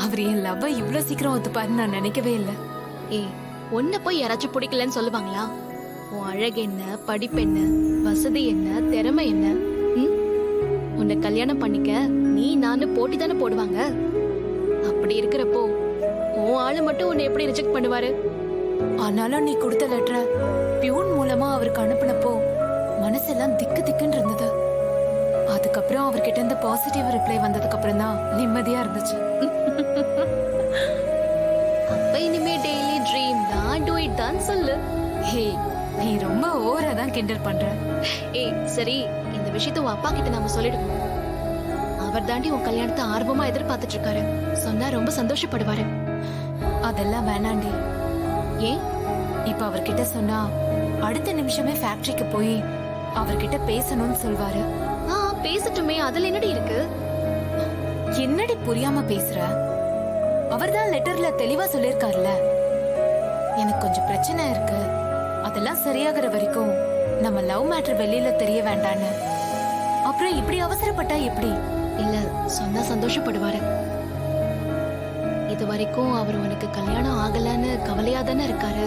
அவர் என் லவ்வ இவ்வளவு சீக்கிரம் ஒத்துப்பாருன்னு நான் நினைக்கவே இல்லை. ஏய் உன்னை போய் யாராச்சும் பிடிக்கலன்னு சொல்லுவாங்களா? உன் அழகு என்ன, படிப்பு என்ன, வசதி என்ன, திறமை என்ன? உன்னை கல்யாணம் பண்ணிக்க நீ நானு போட்டி தானே போடுவாங்க. அப்படி இருக்கிறப்போ உன் ஆளு மட்டும் உன்னை எப்படி ரிஜெக்ட் பண்ணுவாரு? ஆனாலும் நீ கொடுத்த லெட்டரை பியூன் மூலமா அவருக்கு அனுப்பினப்போ மனசெல்லாம் திக்கு திக்குன்னு இருந்தது. அதுக்கப்புறம் அவர்கிட்ட இருந்து பாசிட்டிவ் ரிப்ளை வந்ததுக்கு அப்புறம் தான் நிம்மதியா இருந்துச்சு. அப்ப இனிமே டெய்லி ட்ரீம் தான், டு இட் தான் சொல்லு. ஹே நீ ரொம்ப ஓவரா தான் கிண்டல் பண்ற. ஏய் சரி, இந்த விஷயத்த உன் அப்பா கிட்ட நாம சொல்லிடுவோம். அவர் தாண்டி உன் கல்யாணத்தை ஆர்வமா எதிர்பார்த்துட்டு இருக்காரு. சொன்னா ரொம்ப சந்தோஷப்படுவாரு. அதெல்லாம் வேணாண்டி. ஏன்? இப்ப அவர்கிட்ட சொன்னா அடுத்த நிமிஷமே ஃபேக்டரிக்கு போய் அவர்கிட்ட பேசணும்னு சொல்வாரு. பேசட்டுமே, அதுல என்னடி இருக்கு? என்னடி புரியாம பேசுற? அவர்தான் லெட்டர்ல தெளிவா சொல்லிருக்காருல, எனக்கு கொஞ்சம் பிரச்சனை இருக்கு, அதெல்லாம் சரியாகிற வரைக்கும் நம்ம லவ் மேட்டர் வெளியில தெரிய வேண்டான்னு. அப்புறம் இப்படி அவசரப்பட்டா எப்படி? இல்ல சொன்னா சந்தோஷப்படுவாரு. இது வரைக்கும் அவர் உனக்கு கல்யாணம் ஆகலன்னு கவலையா தானே இருக்காரு.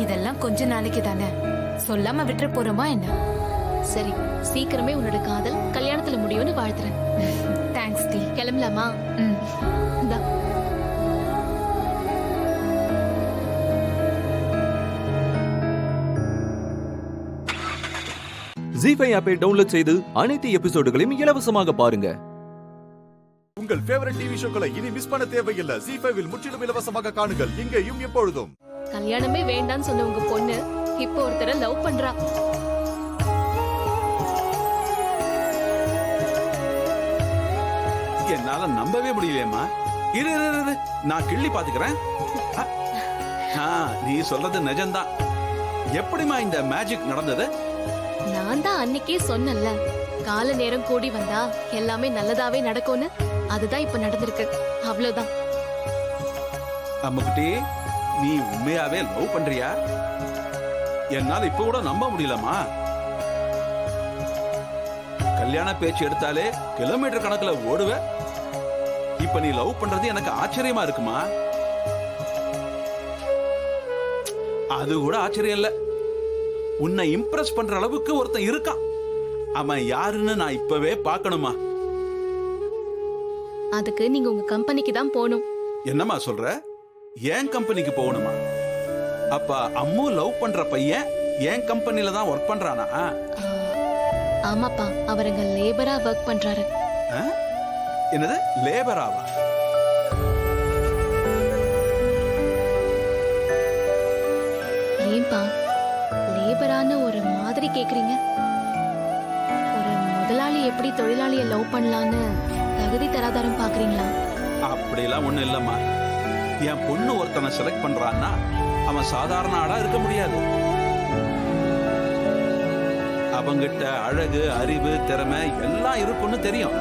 இதெல்லாம் கொஞ்ச நாளைக்கு தானே, சொல்லாம விட்டுற போறோமா என்ன? சரி, சீக்கிரமே உன்னோட காதல் கல்யாணத்துல முடியும்னு வாழ்த்துறேன். Thanks D. கிளம்பலாமா? ஜி5 ஆப்பை டவுன்லோட் செய்து அனைத்து எபிசோடுகளையும் இலவசமாக பாருங்க. உங்கள் ஃபேவரட் டிவி ஷோக்களை இனி மிஸ் பண்ண தேவையில்லை. ஜி5வில் முற்றிலும் இலவசமாக காணுங்கள் இங்கேயும் எப்பொழுதும். கல்யாணமே வேண்டான்னு சொன்ன உங்க பொண்ணு இப்போ ஒருத்தரை லவ் பண்றா. என்னால நம்பவே முடியலையேம்மா. இரு நான் கிள்ளி பாத்துக்கிறேன். நீ சொல்றது நிஜம்தான். எப்படிமா இந்த மேஜிக் நடந்தது? நான் தான் அன்னைக்கே சொன்னல, கால நேரம் கூடி வந்தா எல்லாமே நல்லதாவே நடக்கும்னு அதுதான் இப்ப நடந்திருக்கு. அவ்வளவுதான். அம்முக்குட்டி, நீ உண்மையாவே லவ் பண்றியா? என்னால இப்ப கூட நம்ப முடியலமா. கல்யாண பேச்சு எடுத்தாலே கிலோமீட்டர் கணக்குல ஓடுவ. இப்ப நீ லவ் பண்றது எனக்கு ஆச்சரியமா இருக்குமா? அது கூட ஆச்சரியம் இல்ல. உன்னை இம்ப்ரெஸ் பண்ற அளவுக்கு ஒருத்தன் இருக்கான். அவன் யாருன்னு நான் இப்பவே பார்க்கணுமா? அதுக்கு நீங்க உங்க கம்பெனிக்கு தான் போகணும். என்னம்மா சொல்ற? ஏன் கம்பெனிக்கு போகணுமா? அப்ப அம்மு லவ் பண்ற பையன் ஏன் கம்பெனில தான் ஒர்க் பண்றானா? ஆமாப்பா, அவர் அங்க லேபரா ஒர்க் பண்றாரு. என்னது, லேபராவா? ஏன்பா லேபரான்னு ஒரு மாதிரி கேக்குறீங்க? ஒரு முதலாளி எப்படி தொழிலாளிய லவ் பண்ணலான்னு தகுதி தராதாரம் பாக்குறீங்களா? அப்படிலாம் ஒண்ணு இல்லம்மா. என் பொண்ணு ஒருத்தனை செலக்ட் பண்றான்னா அவன் சாதாரண ஆளா இருக்க முடியாது. அவங்கிட்ட அழகு, அறிவு, திறமை எல்லாம் இருக்குன்னு தெரியும்.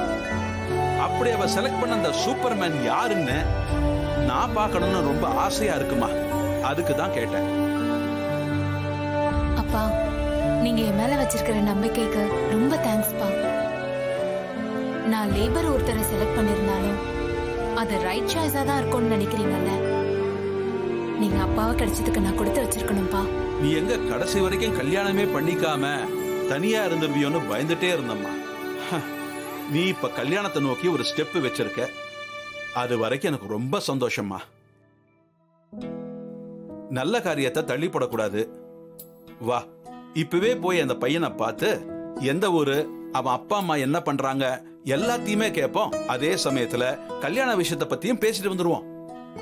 அப்படி அவ செலக்ட் பண்ண அந்த சூப்பர்மேன் யாருன்னு நான் பார்க்கணும்னு ரொம்ப ஆசையா இருக்குமா. அதுக்கு தான் கேட்டேன். அப்பா, நீங்க என் மேல வச்சிருக்கிற நம்பிக்கைக்கு ரொம்ப தேங்க்ஸ்பா. நான் லேபர் ஒருத்தரை செலக்ட் பண்ணிருந்தாலும் அது ரைட் சாய்ஸா தான் இருக்கும்னு நினைக்கிறீங்கல்ல? நீங்க அப்பாவை கிடைச்சதுக்கு நான் கொடுத்து வச்சிருக்கணும்பா. நீ எங்க கடைசி வரைக்கும் கல்யாணமே பண்ணிக்காம தனியா இருந்துருவியோன்னு பயந்துட்டே இருந்தம்மா. நீ இப்ப கல்யாணத்தை நோக்கி ஒரு ஸ்டெப் வச்சிருக்க. அது வரைக்கும் எனக்கு ரொம்ப சந்தோஷம்மா. நல்ல காரியத்தை தள்ளி போடக்கூடாது. வா, இப்பவே போய் அந்த பையனை பார்த்து எந்த ஊரு, அவன் அப்பா அம்மா என்ன பண்றாங்க எல்லாத்தையுமே கேட்போம். அதே சமயத்துல கல்யாண விஷயத்தை பத்தியும் பேசிட்டு வந்துருவோம்.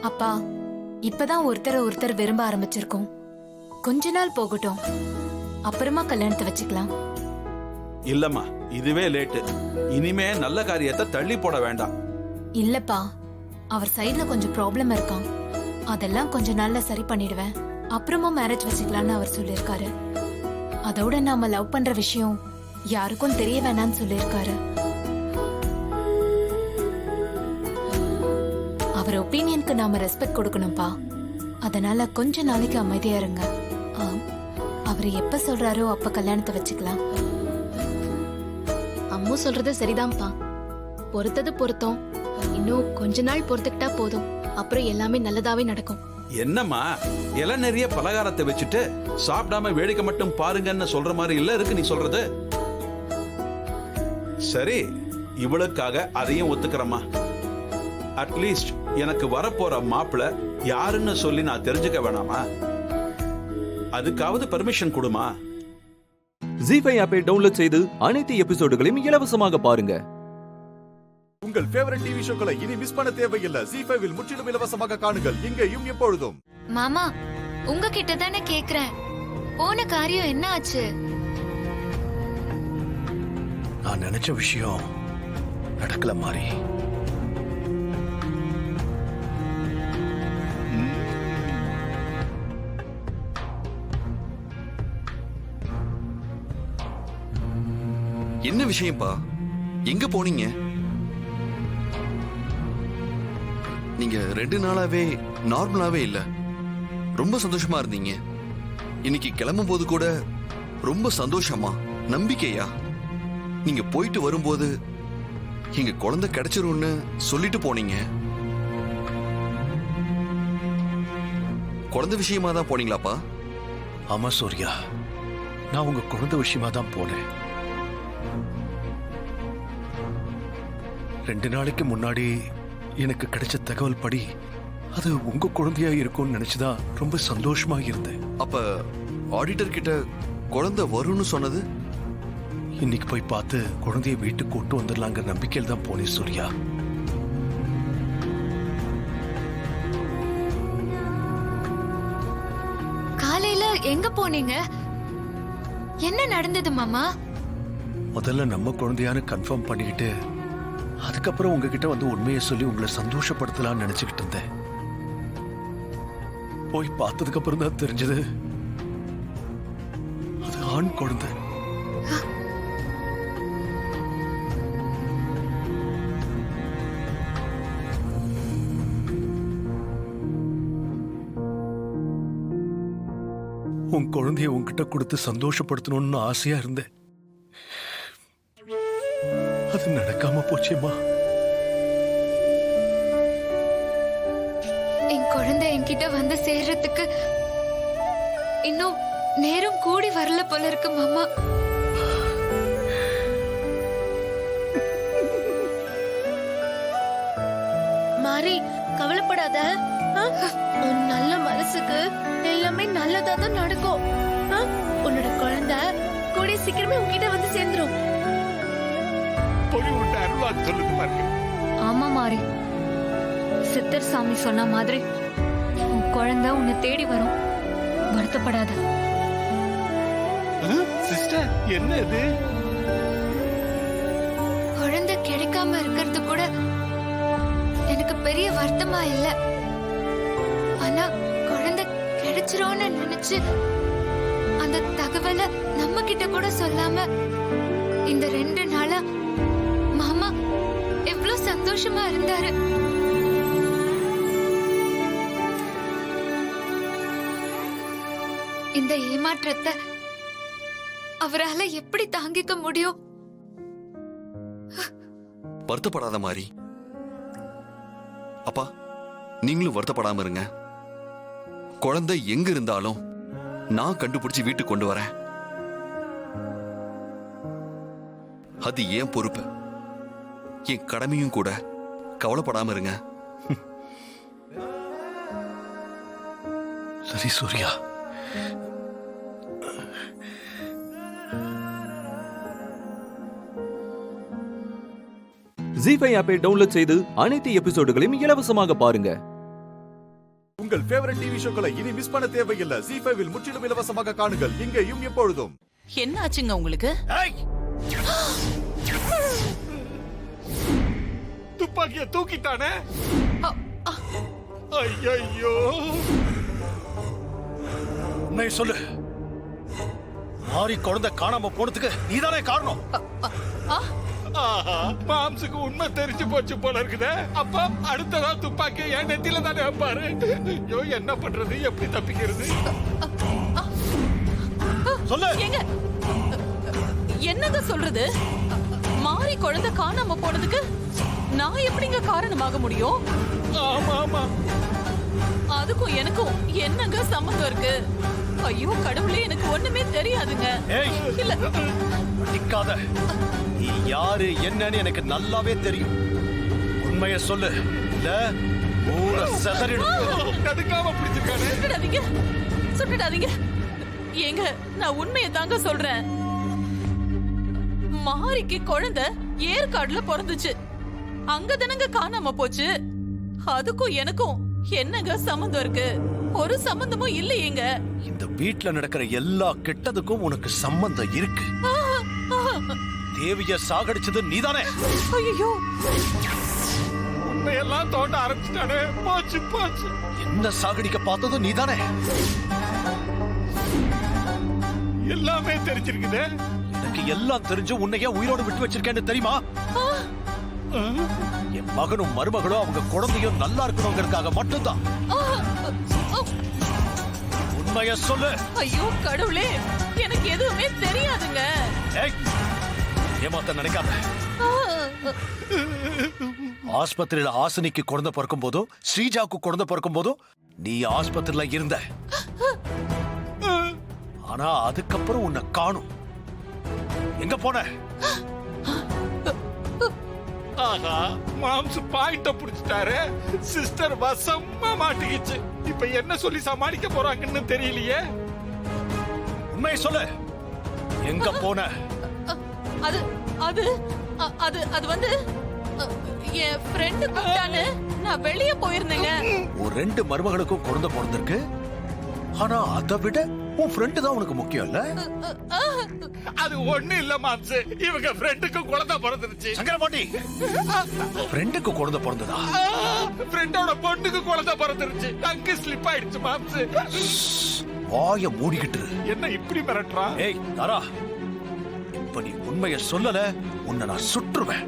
அப்பா, இப்பதான் ஒருத்தர் விரும்ப ஆரம்பிச்சிருக்கோம். கொஞ்ச நாள் போகட்டும், அப்புறமா கல்யாணத்தை வச்சுக்கலாம். இல்லம்மா, இதுவே லேட்டு. இனிமே நல்ல காரியத்தை தள்ளி போட வேண்டாம். இல்லப்பா, அவர் சைடுல கொஞ்சம் ப்ராப்ளம் இருக்கான். அதெல்லாம் கொஞ்ச நாள்ல சரி பண்ணிடுவேன். அப்புறமா மேரேஜ் வச்சுக்கலாம்னு அவர் சொல்லியிருக்காரு. அதோட நாம லவ் பண்ற விஷயம் யாருக்கும் தெரிய வேணாம்னு சொல்லியிருக்காரு. அவர் ஒப்பீனியனுக்கு நாம ரெஸ்பெக்ட் கொடுக்கணும்பா. அதனால கொஞ்ச நாளைக்கு அமைதியா இருங்க. அவர் எப்ப சொல்றாரோ அப்ப கல்யாணத்தை வச்சுக்கலாம். அம்மு சொல்றது சரிதான்ப்பா. பொறுத்தது பொருத்தம். இன்னும் கொஞ்ச நாள் பொறுத்துக்கிட்டா போதும். அப்புறம் எல்லாமே நல்லதாவே நடக்கும். என்னம்மா, இலை நிறைய பலகாரத்தை வச்சுட்டு சாப்பிடாம வேடிக்கை மட்டும் பாருங்கன்னு சொல்ற மாதிரி இல்ல இருக்கு நீ சொல்றது. சரி, இவளுக்காக அதையும் ஒத்துக்கிறம்மா. அட்லீஸ்ட் எனக்கு வரப்போற மாப்பிள்ள யாருன்னு சொல்லி நான் தெரிஞ்சுக்க வேணாமா? அதுக்காவது பெர்மிஷன் கொடுமா? ஜீஃபை ஆப்பை டவுன்லோட் செய்து அனைத்து எபிசோடுகளையும் இலவசமாக பாருங்க. உங்கள் ஃபேவரட் டிவி ஷோக்களை இனி மிஸ் பண்ண தேவையில்லை. ஜீஃபைவில் முற்றிலும் இலவசமாக காணுங்கள், இங்கேயும் எப்பொழுதும். மாமா, உங்ககிட்ட தானே கேக்குறேன், போன காரியம் என்ன ஆச்சு? நான் நினைச்ச விஷயம் நடக்கல மாறி. என்ன விஷயம்ப்பா? எங்க போனீங்க? நீங்க 2 நாளாவே நார்மலாவே இல்ல. ரொம்ப சந்தோஷமா இருந்தீங்க. இன்னைக்கு கிளம்பும் போது கூட ரொம்ப சந்தோஷமா, நம்பிக்கையா நீங்க போயிட்டு வரும்போது எங்க குழந்தை கிடைச்சிரும்னு சொல்லிட்டு போனீங்க. குழந்தை விஷயமா தான் போனீங்களாப்பா? ஆமா சூர்யா, நான் உங்க குழந்தை விஷயமா தான் போனேன். 2 நாளைக்கு முன்னாடி எனக்கு கிடைச்ச தகவல் படி அது உங்க குழந்தையா இருக்கும்னு நினைச்சுதான் ரொம்ப சந்தோஷமா இருந்தேன். அப்ப ஆடிட்டர் கிட்ட குழந்தை வரும்னு சொன்னது? இன்னைக்கு போய் பார்த்து குழந்தைய வீட்டுக்கு கொண்டு வந்துடலாங்கிற நம்பிக்கையில் தான் போனேன் சூர்யா. காலையில எங்க போனீங்க? என்ன நடந்தது மாமா? முதல்ல நம்ம குழந்தையான்னு கன்ஃபார்ம் பண்ணிக்கிட்டு அதுக்கப்புறம் உங்ககிட்ட வந்து உண்மையை சொல்லி உங்களை சந்தோஷப்படுத்தலாம்னு நினைச்சுக்கிட்டு இருந்தேன். போய் பார்த்ததுக்கு அப்புறம் தான் தெரிஞ்சது அது ஆண் குழந்தை. உன் குழந்தைய உன்கிட்ட கொடுத்து சந்தோஷப்படுத்தணும்னு ஆசையா இருந்தேன். அது நடக்காம போச்சேம்மா. என் குழந்தை என்கிட்ட வந்து சேர்றதுக்கு இன்னும் நேரம் கூடி வரல போல இருக்கு மாமா. மாறி கவலைப்படாத. உன் நல்ல மனசுக்கு எல்லாமே நல்லதா தான் நடக்கும். உன்னோட குழந்தை கூடிய சீக்கிரமே உன்கிட்ட வந்து சேர்ந்துரும். ஆமா மாறி, சித்தர் சாமி சொன்ன மாதிரி உன் குழந்தை உன்னை தேடி வரும். வருத்தப்படாத. சிஸ்டர், என்ன இது? குழந்தை கிடைக்காம இருக்கிறது கூட எனக்கு பெரிய வருத்தமா இல்ல. ஆனா குழந்தை கிடைச்சிரோன்னு நினைச்சு அந்த தகவலை நம்ம கிட்ட கூட சொல்லாம இந்த 2 நாளா மாமா எவ்வளவு சந்தோஷமா இருந்தாரு. இந்த ஏமாற்றத்தை அவரால எப்படி தாங்கிக்க முடியும்? வருத்தப்படாத மாதிரி. அப்பா, நீங்களும் வருத்தப்படாம இருங்க. குழந்தை எங்க இருந்தாலும் நான் கண்டுபிடிச்சு வீட்டுக்கு கொண்டு வரேன். அது ஏன் பொறுப்பு, என் கடமையும் கூட. கவலைப்படாம இருங்க. சரி சூர்யா. ஜீ5 ஆப்பை டவுன்லோட் செய்து அனைத்து எபிசோடுகளையும் இலவசமாக பாருங்க. உங்கள் ஃபேவரட் டிவி ஷோக்களை இனி மிஸ் பண்ண தேவையில்லை. ஜீ5 முற்றிலும் இலவசமாக காணுங்கள், இங்கேயும் எப்பொழுதும். என்ன ஆச்சுங்க உங்களுக்கு? துப்பாக்கிய தூக்கிட்டானே. ஐயோ, உண்மையை சொல்லு. மாறி குழந்தை காணாம போனதுக்கு நீதானே காரணம். மாம்சுக்கு உண்மை தெரிஞ்சு போச்சு போல இருக்குதே. அப்ப அடுத்ததா துப்பாக்கி என் நெத்தியில தானே வைப்பாரு. ஐயோ, என்ன பண்றது, எப்படி தப்பிக்கிறது? சொல்லு. என்னங்க சொல்றது? மாறி குழந்தை காணாம போனதுக்கு நான் எப்படிங்க காரணமாக முடியும்? ஆமா ஆமா, அதுக்கும் எனக்கும் என்னங்க சம்மந்தம் இருக்கு? ஐயோ கடவுளே, எனக்கு ஒண்ணுமே தெரியாதுங்க. இல்ல நிக்காத. நீ யாரு என்னன்னு எனக்கு நல்லாவே தெரியும். உண்மையை சொல்லு, இல்ல ஊர செதறிடும். கடுக்காம பிடிச்சிருக்கானே. சுட்டுடாதீங்க, சுட்டுடாதீங்க. ஏங்க, நான் உண்மையை தாங்க சொல்றேன். மாரிக்கு குழந்தை ஏற்காடுல பிறந்துச்சு. அங்கதானங்க காணாம போச்சு. அதுக்கும் எனக்கும் என்னங்க சம்பந்தம் இருக்கு? ஒரு சம்பந்தமும் இல்லையேங்க. இந்த வீட்ல நடக்கிற எல்லா கெட்டதுக்கும் உனக்கு சம்பந்தம் இருக்கு. தேவிய சாகடிச்சது நீதானே. ஐயோ, உண்மையெல்லாம் தோண்ட ஆரம்பிச்சிட்டானே. போச்சு போச்சு. என்ன சாகடிக்க பார்த்ததும் நீதானே. எல்லாமே தெரிஞ்சிருக்குதே. எனக்கு எல்லாம் தெரிஞ்சு உன்னையே உயிரோடு விட்டு வச்சிருக்கேன்னு தெரியுமா? என் மகனும் மருமகளும் அவங்க குழந்தையும் நல்லா இருக்கணுங்கிறதுக்காக மட்டும்தான். உண்மைய சொல்லு. ஐயோ கடவுளே, எனக்கு எதுவுமே தெரியாதுங்க. ஏமாத்த நினைக்காத. ஆஸ்பத்திரியில ஆசனிக்கு குழந்தை பிறக்கும் போதும் ஸ்ரீஜாவுக்கு குழந்தை பிறக்கும் போதும் நீ ஆஸ்பத்திரியில இருந்த. ஆனா அதுக்கப்புறம் உன்னை காணும். எங்க போன? ஆஹா, மாம்சு பாயிண்ட புடிச்சிட்டாரு. சிஸ்டர் வசமா மாட்டிக்கிச்சு. இப்ப என்ன சொல்லி சமாளிக்க போறாங்கன்னு தெரியலையே. உண்மையை சொல்லு. எங்க போன? அது அது அது அது வந்து என் ஃப்ரெண்டு கூப்பிட்டானு நான் வெளியே போயிருந்தேங்க. ஒரு 2 மருமகளுக்கும் குழந்தை பிறந்திருக்கு. ஆனா அதை விட உன் ஃப்ரெண்டு தான் உனக்கு முக்கியம் இல்ல? அது ஒண்ணு இல்ல மாம்சு, இவங்க ஃப்ரெண்டுக்கு குழந்தை பிறந்துருச்சு. சங்கரபாண்டி, ஃப்ரெண்டுக்கு குழந்தை பிறந்ததா? ஃப்ரெண்டோட பொண்ணுக்கு குழந்தை பிறந்துருச்சு. அங்க ஸ்லிப் ஆயிடுச்சு மாம்சு. வாய மூடிக்கிட்டு. என்ன இப்படி மிரட்டுறா? ஏய் தாரா, இப்ப நீ உண்மையை சொல்லல உன்னை நான் சுற்றுவேன்.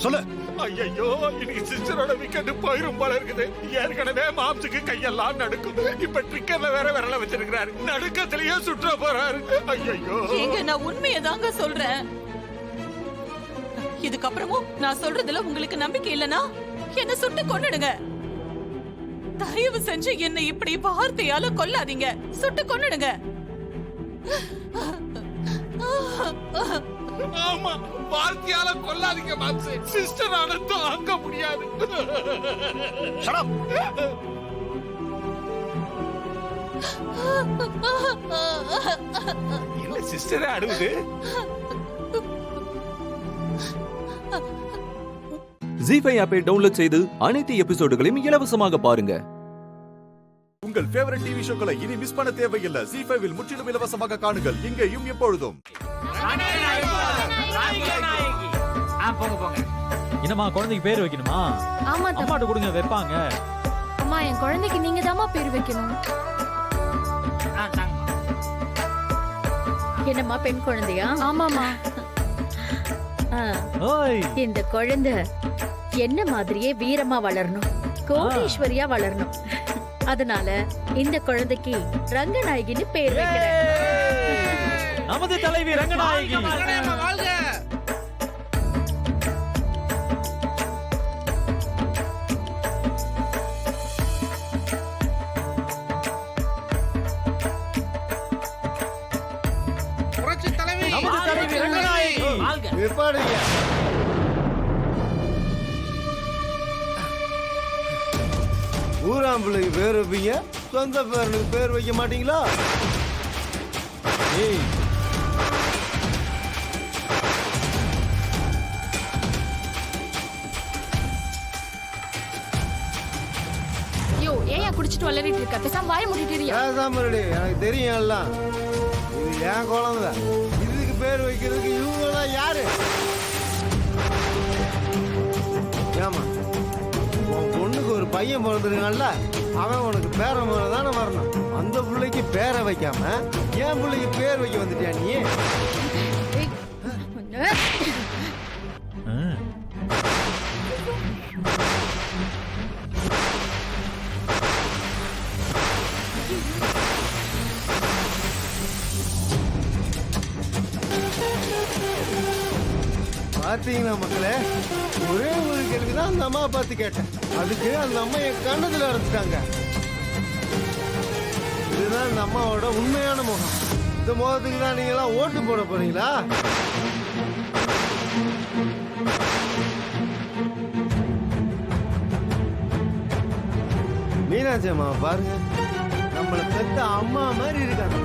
சொல்லு. ஐயோ, இன்னைக்கு சிஸ்டரோட வீக்கெண்டு போயிரும் போல இருக்குது. ஏற்கனவே மாம்சுக்கு கையெல்லாம் நடுக்கும். இப்ப ட்ரிக்கர்ல வேற விரல வச்சிருக்கிறாரு. நடுக்கத்திலேயே சுற்ற போறாரு. ஐயோ, ஏங்க நான் உண்மையை தாங்க சொல்றேன். இதுக்கப்புறமும் நான் சொல்றதுல உங்களுக்கு நம்பிக்கை இல்லனா என்ன சுட்டு கொன்னுடுங்க. தயவு செஞ்சு என்ன இப்படி வார்த்தையால கொல்லாதீங்க. சுட்டு கொன்னுடுங்க. ஆமா, வார்த்தையால கொல்லாதீங்க மாம்சு. சிஸ்டர் ஆன தாங்க முடியாது. என்ன சிஸ்டரே அழுவுது? ஜி5 ஆப்பை டவுன்லோட் செய்து அனைத்து எபிசோடுகளையும் இலவசமாக பாருங்க. உங்கள் ஃபேவரட் டிவி ஷோக்களை இனி மிஸ் பண்ண தேவையில்லை. ஜி5 முற்றிலும் இலவசமாக காணுங்கள் இங்கேயும் எப்பொழுதும். என்னம்மா குழந்தைக்கு பேர் வைக்கணுமா? ஆமா அம்மாட்ட கொடுங்க, வைப்பாங்க. அம்மா, என் குழந்தைக்கு நீங்க தாம்மா பேர் வைக்கணும். என்னம்மா, பெண் குழந்தையா? ஆமாமா. இந்த குழந்தை என்ன மாதிரியே வீரமா வளரணும், கோடீஸ்வரியா வளரணும். அதனால இந்த குழந்தைக்கு ரங்கநாயகின்னு பேர் வைக்கிறேன். நமது தலைவி ரங்கநாயகி. ஊராம்பிள்ளைக்கு பேர் வைப்பீங்க, சொந்த பேரனுக்கு பேர் வைக்க மாட்டீங்களா? யோ, ஏன் குடிச்சிட்டு வளரிட்டு இருக்க? பேசாம வாய மூடிட்டு எனக்கு தெரியும் எல்லாம். இது என் குழந்தை. இதுக்கு பேர் வைக்கிறதுக்கு இவங்க யாரு? ஏமா, உன் பொண்ணுக்கு ஒரு பையன் பிறந்திருக்கான்ல, அவன் உனக்கு பேர முறை தானே வரணும். அந்த பிள்ளைக்கு பேரை வைக்காம என் பிள்ளைக்கு பேர் வைக்க வந்துட்டியா நீ? பாத்தீங்களா மக்களே, ஒரே ஒரு கேள்விதான் அந்த அம்மா பார்த்து கேட்டேன். அதுக்கு அந்த அம்மா என் கண்ணத்துல அரைச்சிட்டாங்க. இதுதான் இந்த அம்மாவோட உண்மையான முகம். இந்த முகத்துக்கு தான் நீங்க எல்லாம் ஓட்டு போட போறீங்களா? மீனாட்சி அம்மா பாருங்க, நம்மளை பெத்த அம்மா மாதிரி இருக்காங்க.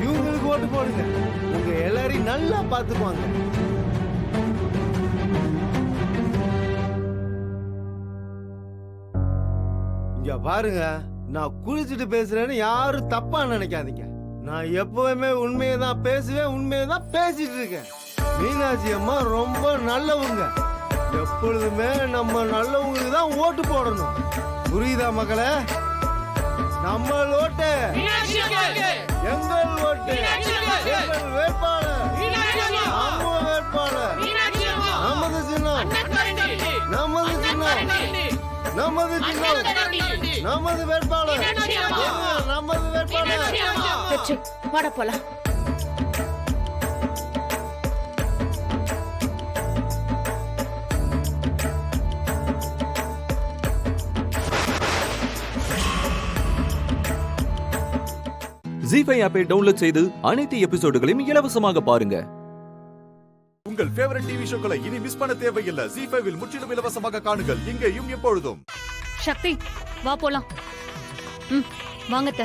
இவங்களுக்கு ஓட்டு போடுங்க, உங்க எல்லாரையும் நல்லா பாத்துக்குவாங்க. இங்க பாருங்க, நான் குளிச்சுட்டு பேசுறேன்னு யாரும் தப்பா நினைக்காதீங்க. நான் எப்பவுமே உண்மையை தான் பேசுவேன், உண்மையை தான் பேசிட்டு இருக்கேன். மீனாட்சி அம்மா ரொம்ப நல்லவங்க. எப்பொழுதுமே நம்ம நல்லவங்களுக்கு தான் ஓட்டு போடணும். புரியுதா மக்களே? நம்ம ஓட்டு, எங்கள் ஓட்டு, எங்கள் வேட்பாளர், நம்ம வேட்பாளர், நமது சின்னம், நமது சின்னம், நமது சின்னம், நமது வேட்பாளர், நமது வேட்பாளர். வாட போலாம். ஜி5 ஆப்பை டவுன்லோட் செய்து அனைத்து எபிசோடுகளையும் இலவசமாக பாருங்க. உங்கள் ஃபேவரட் டிவி ஷோக்களை இனி மிஸ் பண்ண தேவையில்லை. ஜி5 முற்றிலும் இலவசமாக காணுங்கள் இங்கேயும் எப்பொழுதும். சக்தி, வா போலாம். வாங்கத்த.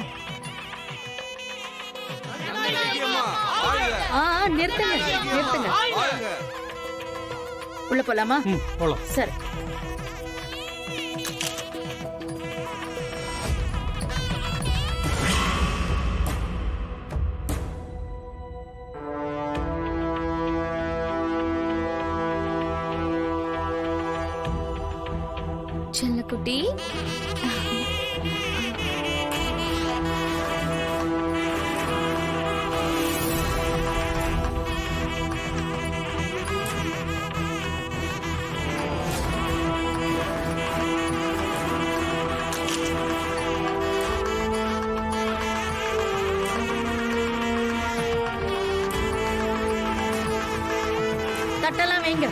நிறுத்துங்க, நிறுத்துங்க. உள்ள போலாமா? போலாம். சரி. செல்லக்குட்டி, தட்டெல்லாம் வைங்க.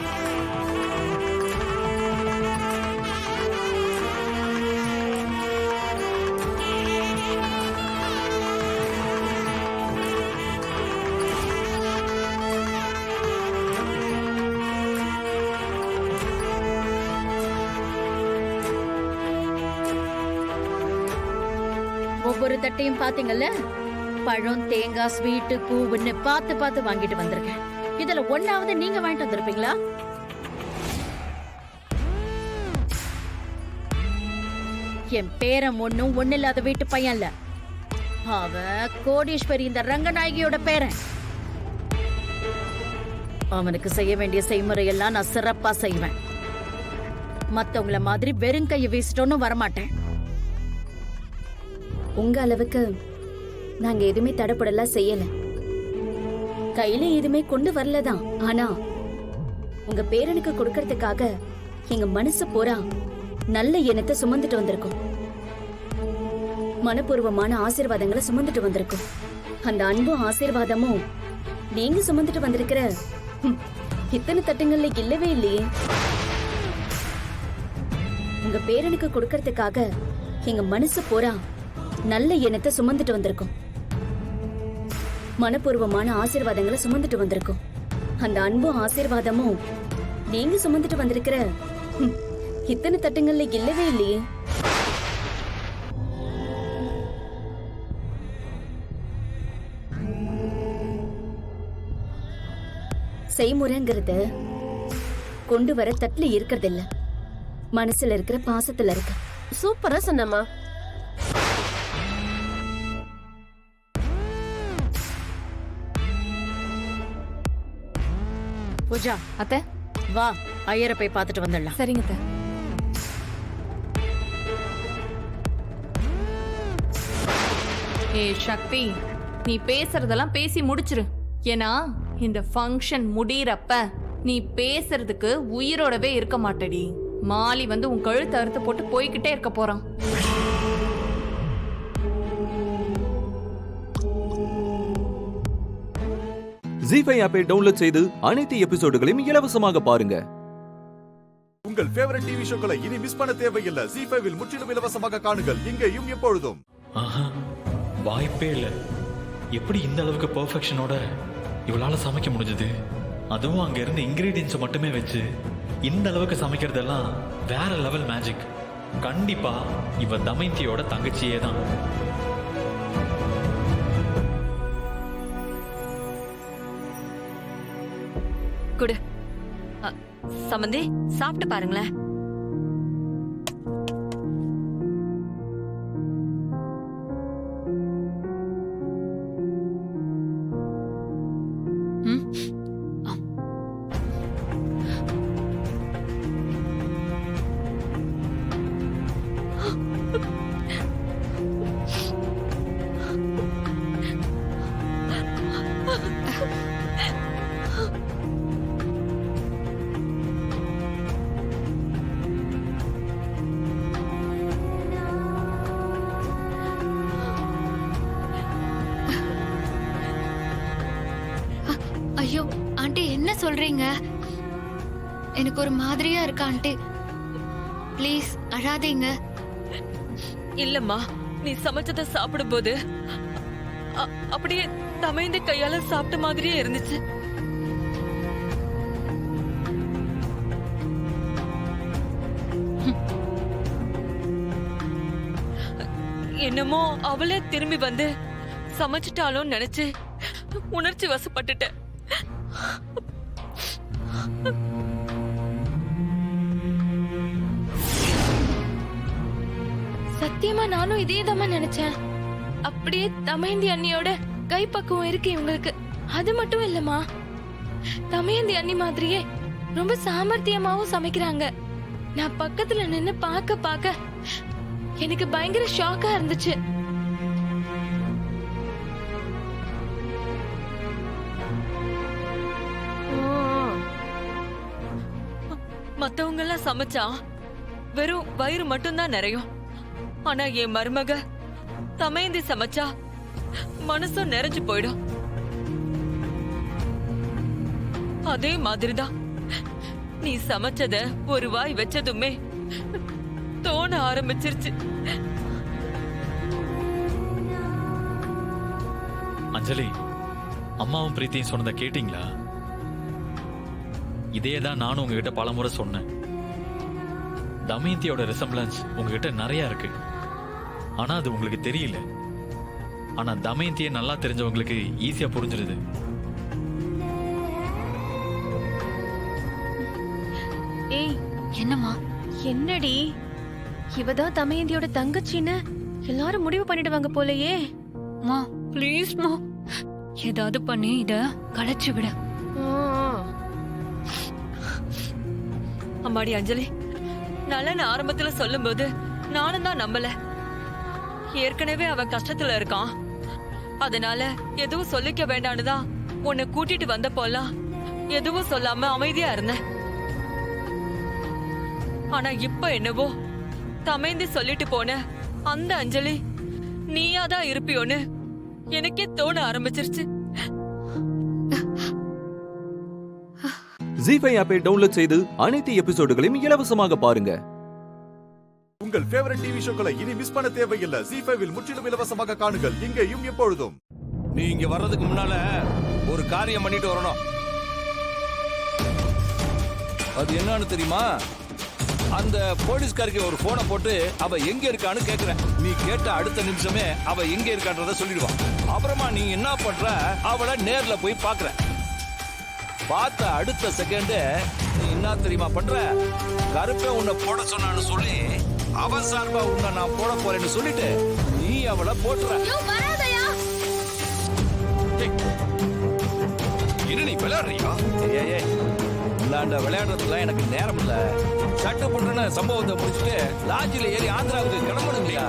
ஒவ்வொரு தட்டையும் பாத்தீங்கல்ல, பழம், தேங்காய், ஸ்வீட்டு, பூவுன்னு பார்த்து பார்த்து வாங்கிட்டு வந்திருக்கேன். இதுல ஒன்னாவது நீங்க வாங்கிட்டு வந்திருப்பீங்களா? என் பேரன் ஒண்ணும் ஒண்ணு இல்லாத வீட்டு பையன் இல்ல. அவன் கோடீஸ்வரி, இந்த ரங்கநாயகியோட பேரன். அவனுக்கு செய்ய வேண்டிய செய்முறையெல்லாம் நான் சிறப்பா செய்வேன். மத்தவங்கள மாதிரி வெறும் கையை வீசிட்டோன்னு வரமாட்டேன். உங்க அளவுக்கு நாங்க எதுவுமே தடப்படலாம் செய்யல, கையில எதுவுமே கொண்டு வரலதான். ஆனா உங்க பேரனுக்கு கொடுக்கறதுக்காக எங்க மனசு பூரா நல்ல எண்ணத்தை சுமந்துட்டு வந்திருக்கோம். மனப்பூர்வமான ஆசீர்வாதங்களை சுமந்துட்டு வந்திருக்கோம். அந்த அன்பும் ஆசீர்வாதமும் நீங்க சுமந்துட்டு வந்திருக்கிற இத்தனை தட்டுங்கள்ல இல்லவே இல்லையே. உங்க பேரனுக்கு கொடுக்கறதுக்காக எங்க மனசு பூரா நல்ல எண்ணத்தை சுமந்துட்டு வந்திருக்கோம். மனப்பூர்வமான ஆசீர்வாதங்களை சுமந்துட்டு வந்திருக்கோம். அந்த அன்பும் ஆசீர்வாதமும் நீங்க சுமந்துட்டு வந்திருக்கிற இத்தனை தட்டுங்கள்ல இல்லவே இல்லையே. செய்முறைங்கிறது கொண்டு வர தட்டுல இருக்கிறது இல்ல, மனசுல இருக்கிற பாசத்துல இருக்கு. சூப்பரா சொன்னம்மா. பூஜா, அத்தை வா, ஐயரை போய் பார்த்துட்டு வந்துடலாம். சரிங்க அத்தை. ஏய் சக்தி, நீ பேசுறதெல்லாம் பேசி முடிச்சிரு. ஏன்னா இந்த ஃபங்க்ஷன் முடியறப்ப நீ பேசுறதுக்கு உயிரோடவே இருக்க மாட்டடி. மாலி வந்து உன் கழுத்தை அறுத்து போட்டு போய்கிட்டே இருக்க போறான். ஜி5 ஆப்பை டவுன்லோட் செய்து அனைத்து எபிசோடுகளையும் இலவசமாக பாருங்க. உங்கள் ஃபேவரட் டிவி ஷோக்களை இனி மிஸ் பண்ண தேவையில்லை. ஜி5 முற்றிலும் இலவசமாக காணுங்கள், இங்கேயும் எப்பொழுதும். வாய்ப்பே இல்லை. எப்படி இந்த அளவுக்கு பெர்ஃபெக்ஷனோட இவளால சமைக்க முடிஞ்சது? அதுவும் அங்க இருந்த இன்கிரீடியன்ஸை மட்டுமே வச்சு இந்த அளவுக்கு சமைக்கிறதெல்லாம் வேற லெவல் மேஜிக். கண்டிப்பா இவ தமயந்தியோட தங்கச்சியே தான். குடு. சமந்தி, சாப்பிட்டு பாருங்களேன். ஐயோ ஆண்டி, என்ன சொல்றீங்க? எனக்கு ஒரு மாதிரியா இருக்கு ஆண்டி. ப்ளீஸ் அழாதீங்க. இல்லம்மா, நீ சமைச்சத சாப்பிடும்போது அப்படியே தமைந்த கையால சாப்பிட்ட மாதிரியே இருந்துச்சு. என்னமோ அவளே திரும்பி வந்து சமைச்சிட்டாலும் நினைச்சு உணர்ச்சி வசப்பட்டுட்டேன். சத்தியமா நானும் இதே தான் நினைச்சேன். அப்படியே தமயந்தி அண்ணியோட கைப்பக்குவம் இருக்கு இவங்களுக்கு. அது மட்டும் இல்லம்மா, தமயந்தி அண்ணி மாதிரியே ரொம்ப சாமர்த்தியமாவும் சமைக்கிறாங்க. நான் பக்கத்துல நின்னு பார்க்க எனக்கு பயங்கர ஷாக்கா இருந்துச்சு. மத்தவங்க எல்லாம் சமைச்சா வெறும் வயிறு மட்டும்தான் நிறையும். ஆனா என் மருமக தமயந்தி சமைச்சா மனசும் நிறைஞ்சு போயிடும். அதே மாதிரிதான் நீ சமைச்சத ஒரு வாய் வச்சதுமே தோண ஆரம்பிச்சிருச்சு. அஞ்சலி, அம்மாவும் பிரீத்தியும் சொன்னதை கேட்டீங்களா? இதே தான் நானும் உங்ககிட்ட பலமுறை சொன்னேன். தமயந்தியோட ரிசம்பிளன்ஸ் உங்ககிட்ட நிறைய இருக்கு. ஆனா அது உங்களுக்கு தெரியல. ஆனா தமயந்தியை நல்லா தெரிஞ்சவங்களுக்கு ஈஸியா புரிஞ்சிருது. ஏய், என்னம்மா? என்னடி இவதான் தமயந்தியோட தங்கச்சின்னு எல்லாரும் முடிவு பண்ணிடுவாங்க போலயே. மா ப்ளீஸ்மா, ஏதாவது பண்ணி இத கலைச்சு விட. அம்மாடி அஞ்சலி, நலன் ஆரம்பத்துல சொல்லும்போது நானும் தான் நம்பல. ஏற்கனவே அவன் கஷ்டத்துல இருக்கான், அதனால எதுவும் சொல்லிக்க வேண்டான்னுதான் உன்னை கூட்டிட்டு வந்த போலாம் எதுவும் சொல்லாம அமைதியா இருந்தேன். ஆனா இப்ப என்னவோ தமைந்து சொல்லிட்டு போன அந்த அஞ்சலி நீயாதான் இருப்பியோன்னு எனக்கே தோண ஆரம்பிச்சிருச்சு. ஜீஃபை ஆப்பை டவுன்லோட் செய்து அனைத்து எபிசோடுகளையும் இலவசமாக பாருங்க. உங்கள் ஃபேவரட் டிவி ஷோக்களை இனி மிஸ் பண்ண தேவையில்லை. ஜீஃபைவில் முற்றிலும் இலவசமாக காணுங்கள், இங்கேயும் எப்பொழுதும். நீ இங்க வர்றதுக்கு முன்னால ஒரு காரியம் பண்ணிட்டு வரணும். அது என்னன்னு தெரியுமா? அந்த போலீஸ்காருக்கு ஒரு போனை போட்டு அவ எங்க இருக்கான்னு கேக்குறேன். நீ கேட்ட அடுத்த நிமிஷமே அவ எங்க இருக்கான்றத சொல்லிடுவான். அப்புறமா நீ என்ன பண்ற, அவளை நேர்ல போய் பாக்குற. பார்த்த அடுத்த செகண்ட் நீ என்ன தெரியுமா பண்ற, கருப்பை உன்னை போட சொன்னான்னு சொல்லி அவன் சார்பா உன்னை நான் போட போறேன்னு சொல்லிட்டு நீ அவளை போட்டுற. என்ன நீ விளையாடுறியா? விளையாடுறதுலாம் எனக்கு நேரம் இல்ல. சட்ட பண்ற சம்பவத்தை முடிச்சுட்டு லாட்ஜில ஏறி ஆந்திராவுக்கு கிளம்பணும் இல்லையா?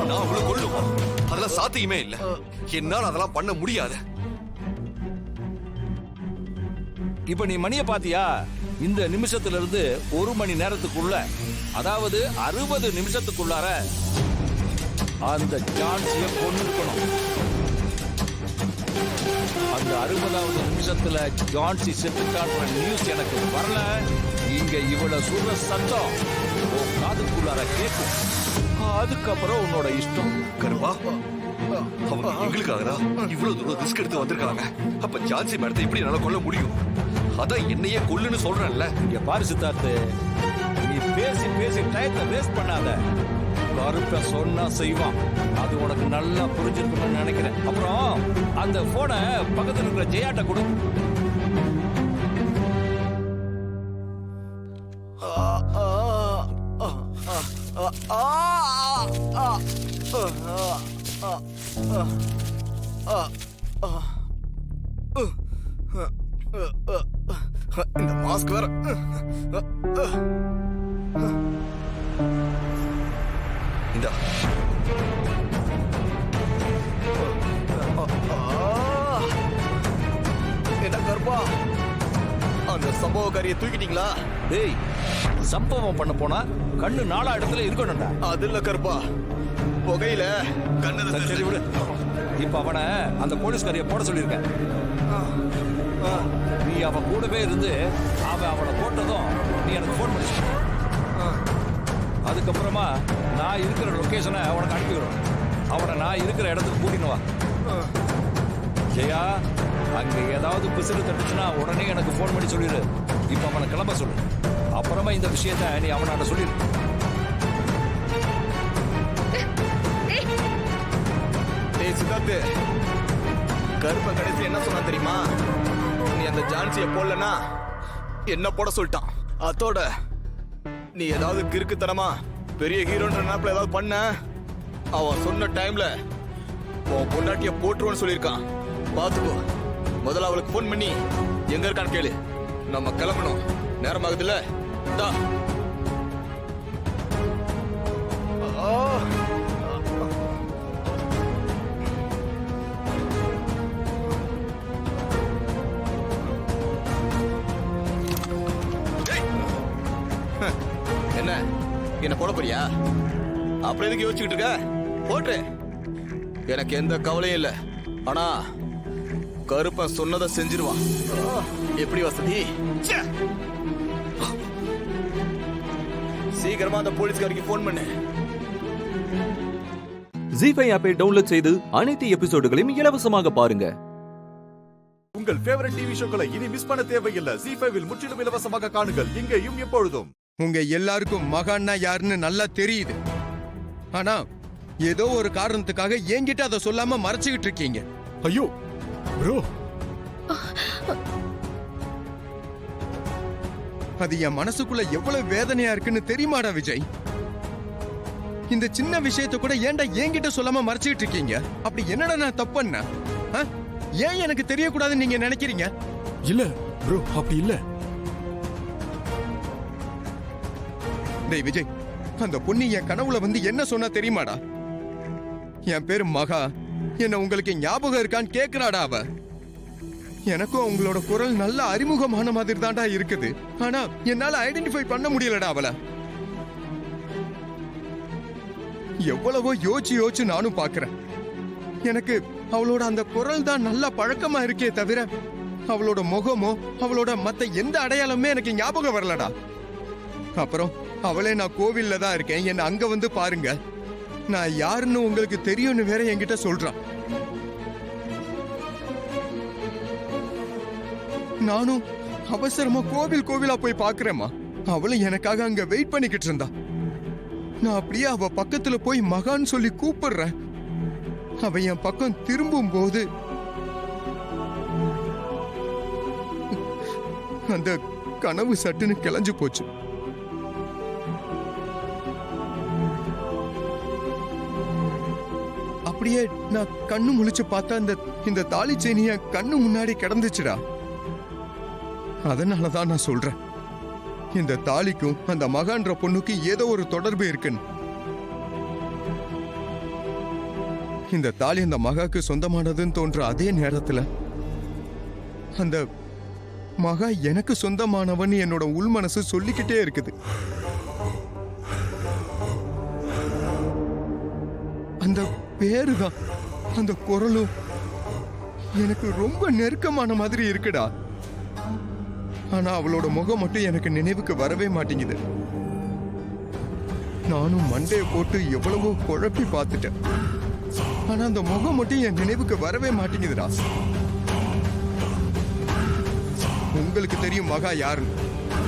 நான் அவளை கொல்லுவேன், அதெல்லாம் சாத்தியமே இல்ல. என்னால அதெல்லாம் பண்ண முடியாது. இப்ப நீ மணிய பாத்தியா? இந்த நிமிஷத்துல இருந்து 1 மணி நேரத்துக்குள்ள, அதாவது 60 நிமிஷத்துக்குள்ளார அந்த ஜான்சிய கொன்னுக்கணும். அந்த 60வது நிமிஷத்துல ஜான்சி செத்துட்டான்ற நியூஸ் எனக்கு வரல, இங்க இவ்வளவு சுடுற சத்தம் காதுக்குள்ளார கேட்கும். அதுக்கப்புறம் உன்னோட இஷ்டம். கருப்பா, அவங்க எங்களுக்காகதான் இவ்வளவு தூரம் ரிஸ்க் எடுத்து வந்திருக்காங்க. அப்ப ஜான்சி மேடத்தை எப்படி என்னால கொல்ல முடியும்? அதான் என்னையே கொல்லுன்னு சொல்றேன்ல. இங்க பாரு சித்தார்த்து, நீ பேசி பேசி டயத்தை வேஸ்ட் பண்ணாத. கருப்பை சொன்னா செய்வான், அது உனக்கு நல்லா புரிஞ்சிருக்கணும்னு நினைக்கிறேன். அப்புறம் அந்த போனை பக்கத்துல இருக்கிற ஜெயாட்ட கொடு. இந்த மாஸ்க் வேற. இந்தா. என்ன கருப்பா, அந்த சம்பவக்காரியை தூக்கிட்டீங்களா? டேய், சம்பவம் பண்ண போனா கண்ணு 4 இடத்துல இருக்கணும்டா. அது இல்ல கருப்பா, புகையில கண்ணு. சரி விடு. இப்ப அவனை அந்த போலீஸ்காரியை போட சொல்லியிருக்கேன். நீ அவன் கூடவே இருந்து அவனை போட்டதும் நீ எனக்கு போன் பண்ணி சொல்லு. அதுக்கப்புறமா நான் இருக்கிற லொகேஷனை உனக்கு அனுப்பிடுறோம். அவனை நான் இருக்கிற இடத்துக்கு கூட்டின்னு வா. ஜெயா, அங்க ஏதாவது பிசுறு தட்டுச்சுன்னா உடனே எனக்கு போன் பண்ணி சொல்லிடு. இப்ப அவனை கிளம்ப சொல்லு. அப்புறமா இந்த விஷயத்த நீ அவனாட்ட சொல்லிடு. சித்தார்த்து, கருப்ப கடைசி என்ன சொன்னா தெரியுமா? நீ அந்த ஜான்சியை போடலனா என்ன போட சொல்லிட்டான். அதோட நீ ஏதாவது கிறுக்குத்தனமா பெரிய ஹீரோன்ற நினைப்புல ஏதாவது பண்ண, அவன் சொன்ன டைம்ல உன் பொண்டாட்டிய போட்டுருவோன்னு சொல்லியிருக்கான். பாத்துக்கோ. முதல்ல அவளுக்கு போன் பண்ணி எங்க இருக்கான்னு கேளு. நம்ம கிளம்பணும், நேரம் ஆகுதுல்ல. என்ன என்ன போட போறியா? அப்புறம் எதுக்கு யோசிச்சுக்கிட்டு இருக்க? போட்டு எனக்கு எந்த கவலையும் இல்லை. ஆனா கருப்பன் சொன்னதை செஞ்சிருவான். எப்படி வசதி? சீக்கிரமா அந்த போலீஸ்காரிக்கு ஃபோன் பண்ணு. ஜி5 ஆப்பை டவுன்லோட் செய்து அனைத்து எபிசோடுகளையும் இலவசமாக பாருங்க. உங்கள் ஃபேவரட் டிவி ஷோக்களை இனி மிஸ் பண்ண தேவையில்லை. ஜி5 முற்றிலும் இலவசமாக காணுங்கள் இங்கேயும் எப்பொழுதும். உங்க எல்லாருக்கும் மகான்னா யாருன்னு நல்லா தெரியுது. ஆனா ஏதோ ஒரு காரணத்துக்காக என்கிட்ட அதை சொல்லாம மறைச்சுக்கிட்டு இருக்கீங்க. ஐயோ ப்ரோ, அது என் மனசுக்குள்ள எவ்வளவு வேதனையா இருக்குன்னு தெரியுமாடா விஜய்? இந்த சின்ன விஷயத்தை கூட ஏன்டா என்கிட்ட சொல்லாம மறைச்சுக்கிட்டு இருக்கீங்க? அப்படி என்னடா நான் தப்பு பண்ணேன்? ஏன் எனக்கு தெரியக்கூடாதுன்னு நீங்க நினைக்கிறீங்க? இல்ல ப்ரோ, அப்படி இல்ல. டேய் விஜய், அந்த பொண்ணு என் கனவுல வந்து என்ன சொன்னா தெரியுமாடா? என் பேரு மகா, என்ன உங்களுக்கு ஞாபகம் இருக்கான்னு கேக்குறாடா அவ. எனக்கும் உங்களோட குரல் நல்ல அறிமுகமான மாதிரி தான்டா இருக்குது. ஆனா என்னால ஐடென்டிஃபை பண்ண முடியலடா அவளை. எவ்வளவோ யோசிச்சு நானும் பாக்குறேன். எனக்கு அவளோட அந்த குரல் தான் நல்லா பழக்கமா இருக்கே தவிர அவளோட முகமோ அவளோட மத்த எந்த அடையாளமே எனக்கு ஞாபகம் வரலடா. அப்புறம் அவளே நான் கோவில்ல தான் இருக்கேன், என்ன அங்க வந்து பாருங்க, நான் யாருன்னு உங்களுக்கு தெரியும்னு வேற என்கிட்ட சொல்றான். நானும் அவசரமா கோவிலா போய் பாக்குறேம்மா. அவளும் எனக்காக அங்க வெயிட் பண்ணிக்கிட்டு இருந்தா. நான் அப்படியே அவ பக்கத்துல போய் மகான்னு சொல்லி கூப்பிடுறேன். அவ என் பக்கம் திரும்பும் போது அந்த கனவு சட்டுன்னு கிளஞ்சு போச்சு. அப்படியே நான் கண்ணு முழிச்சு பார்த்தா இந்த தாலி செயினிய கண்ணு முன்னாடி கிடந்துச்சுடா. அதனாலதான் நான் சொல்றேன், இந்த தாலிக்கும் அந்த மகான்ற பொண்ணுக்கு ஏதோ ஒரு தொடர்பு இருக்குன்னு. இந்த தாலி அந்த மகாக்கு சொந்தமானதுன்னு தோன்ற அதே நேரத்துல அந்த மகா எனக்கு சொந்தமானவன் என்னோட உள் மனசு சொல்லிக்கிட்டே இருக்குது. அந்த பேருதான், அந்த குரலும் எனக்கு ரொம்ப நெருக்கமான மாதிரி இருக்குடா. ஆனா அவளோட முகம் மட்டும் எனக்கு நினைவுக்கு வரவே மாட்டேங்குது. நானும் மண்டையை போட்டு எவ்வளவோ குழப்பி பார்த்துட்டேன். ஆனா அந்த முகம் மட்டும் என் நினைவுக்கு வரவே மாட்டேங்குதுடா. உங்களுக்கு தெரியும் மகா யாருன்னு,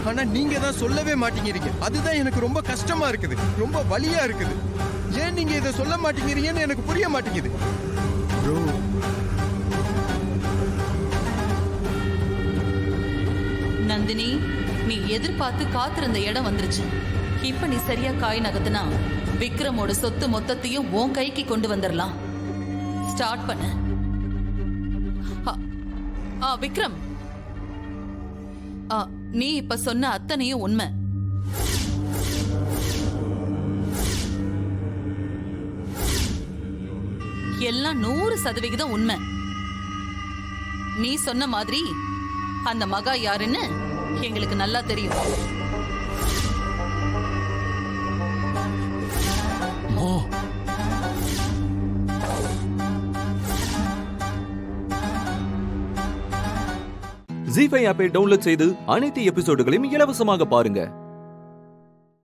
ஆனா நீங்க தான் சொல்லவே மாட்டேங்கிறீங்க. அதுதான் எனக்கு ரொம்ப கஷ்டமா இருக்குது, ரொம்ப வலியா இருக்குது. ஏன் நீங்க இதை சொல்ல மாட்டேங்கிறீங்கன்னு எனக்கு புரிய மாட்டேங்குது. நந்தினி, நீ எதிர்பார்த்து காத்திருந்த இடம் வந்துருச்சு. இப்ப நீ சரியா காய் நகத்துனா விக்ரமோட சொத்து மொத்தத்தையும் உன் கைக்கு கொண்டு வந்துடலாம். ஸ்டார்ட் பண்ணு. விக்ரம், நீ இப்ப சொன்ன அத்தனையும் உண்மை. எல்லாம் 100% உண்மை. நீ சொன்ன மாதிரி அந்த மகா யாருன்னு எங்களுக்கு நல்லா தெரியும். ஜி5 ஆப்பை டவுன்லோட் செய்து அனைத்து எபிசோடுகளையும் இலவசமாக பாருங்க.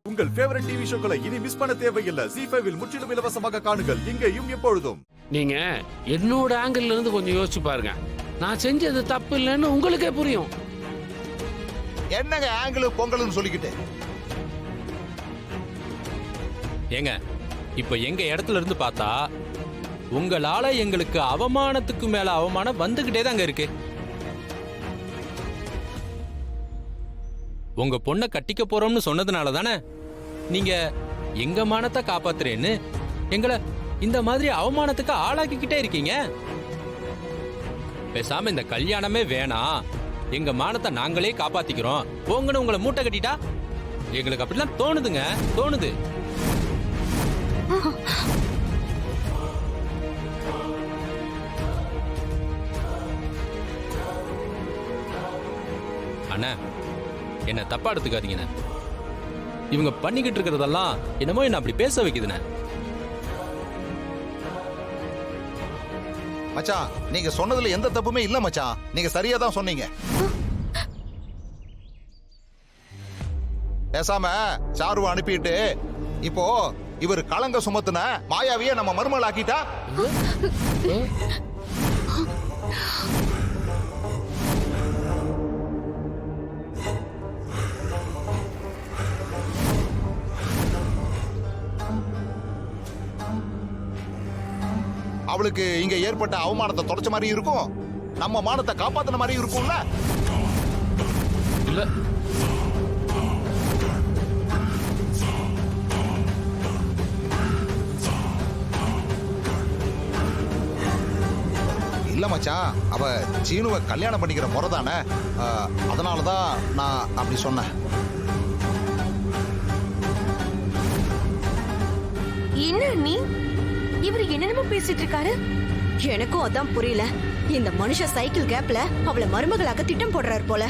உங்கள் ஃபேவரட் டிவி ஷோக்களை இனி மிஸ் பண்ண தேவையில்லை. ஜி5 முற்றிலும் இலவசமாக காணுங்கள் இங்கேயும் எப்பொழுதும். நீங்க என்னோட ஆங்கிள் இருந்து கொஞ்சம் யோசிச்சு பாருங்க. நான் செஞ்சது தப்பு இல்லைன்னு உங்களுக்கே புரியும். என்னங்க ஆங்கிள் பொங்கல்னு சொல்லிக்கிட்டு? ஏங்க, இப்ப எங்க இடத்துல இருந்து பார்த்தா உங்களால எங்களுக்கு அவமானத்துக்கு மேல அவமானம் வந்துகிட்டே தாங்க இருக்கு. உங்க பொண்ணை கட்டிக்க போறோம்னு சொன்னதுனால தானே நீங்க எங்க மானத்தை காப்பாத்துறேன்னு எங்களை இந்த மாதிரி அவமானத்துக்கு ஆளாக்கிக்கிட்டே இருக்கீங்க. பேசாம இந்த கல்யாணமே வேணாம், எங்க மானத்தை நாங்களே காப்பாத்திக்கிறோம் போங்கன்னு உங்களை மூட்டை கட்டிட்டா எங்களுக்கு அப்படிலாம் தோணுதுங்க, தோணுது. அண்ணா, என்ன தப்பா எடுத்துக்காதீங்கண்ணே. இவங்க பண்ணிக்கிட்டு இருக்கிறதெல்லாம் என்னமோ என்ன அப்படி பேச வைக்குதுண்ணே. மச்சான், நீங்க சொன்னதுல எந்த தப்புமே இல்ல மச்சான். நீங்க சரியா தான் சொன்னீங்க. பேசாம சாருவை அனுப்பிட்டு இப்போ இவர் களங்க சுமத்துன மாயாவிய நம்ம மருமகள் ஆக்கிட்டா. அவளுக்கு இங்க ஏற்பட்ட அவமானத்தை தொடச்ச மாதிரி இருக்கும், நம்ம மானத்தை காப்பாத்தின மாதிரி இருக்கும்ல. இல்ல இல்ல மச்சான், அவ சீனுவை கல்யாணம் பண்ணிக்கிற முறை தானே, அதனாலதான் நான் அப்படி சொன்னேன். என்ன நீ இவர் என்னென்னமோ பேசிட்டு இருக்காரு? எனக்கும் அதான் புரியல. இந்த மனுஷ சைக்கிள் கேப்ல அவளை மருமகளாக திட்டம் போடுறாரு போல.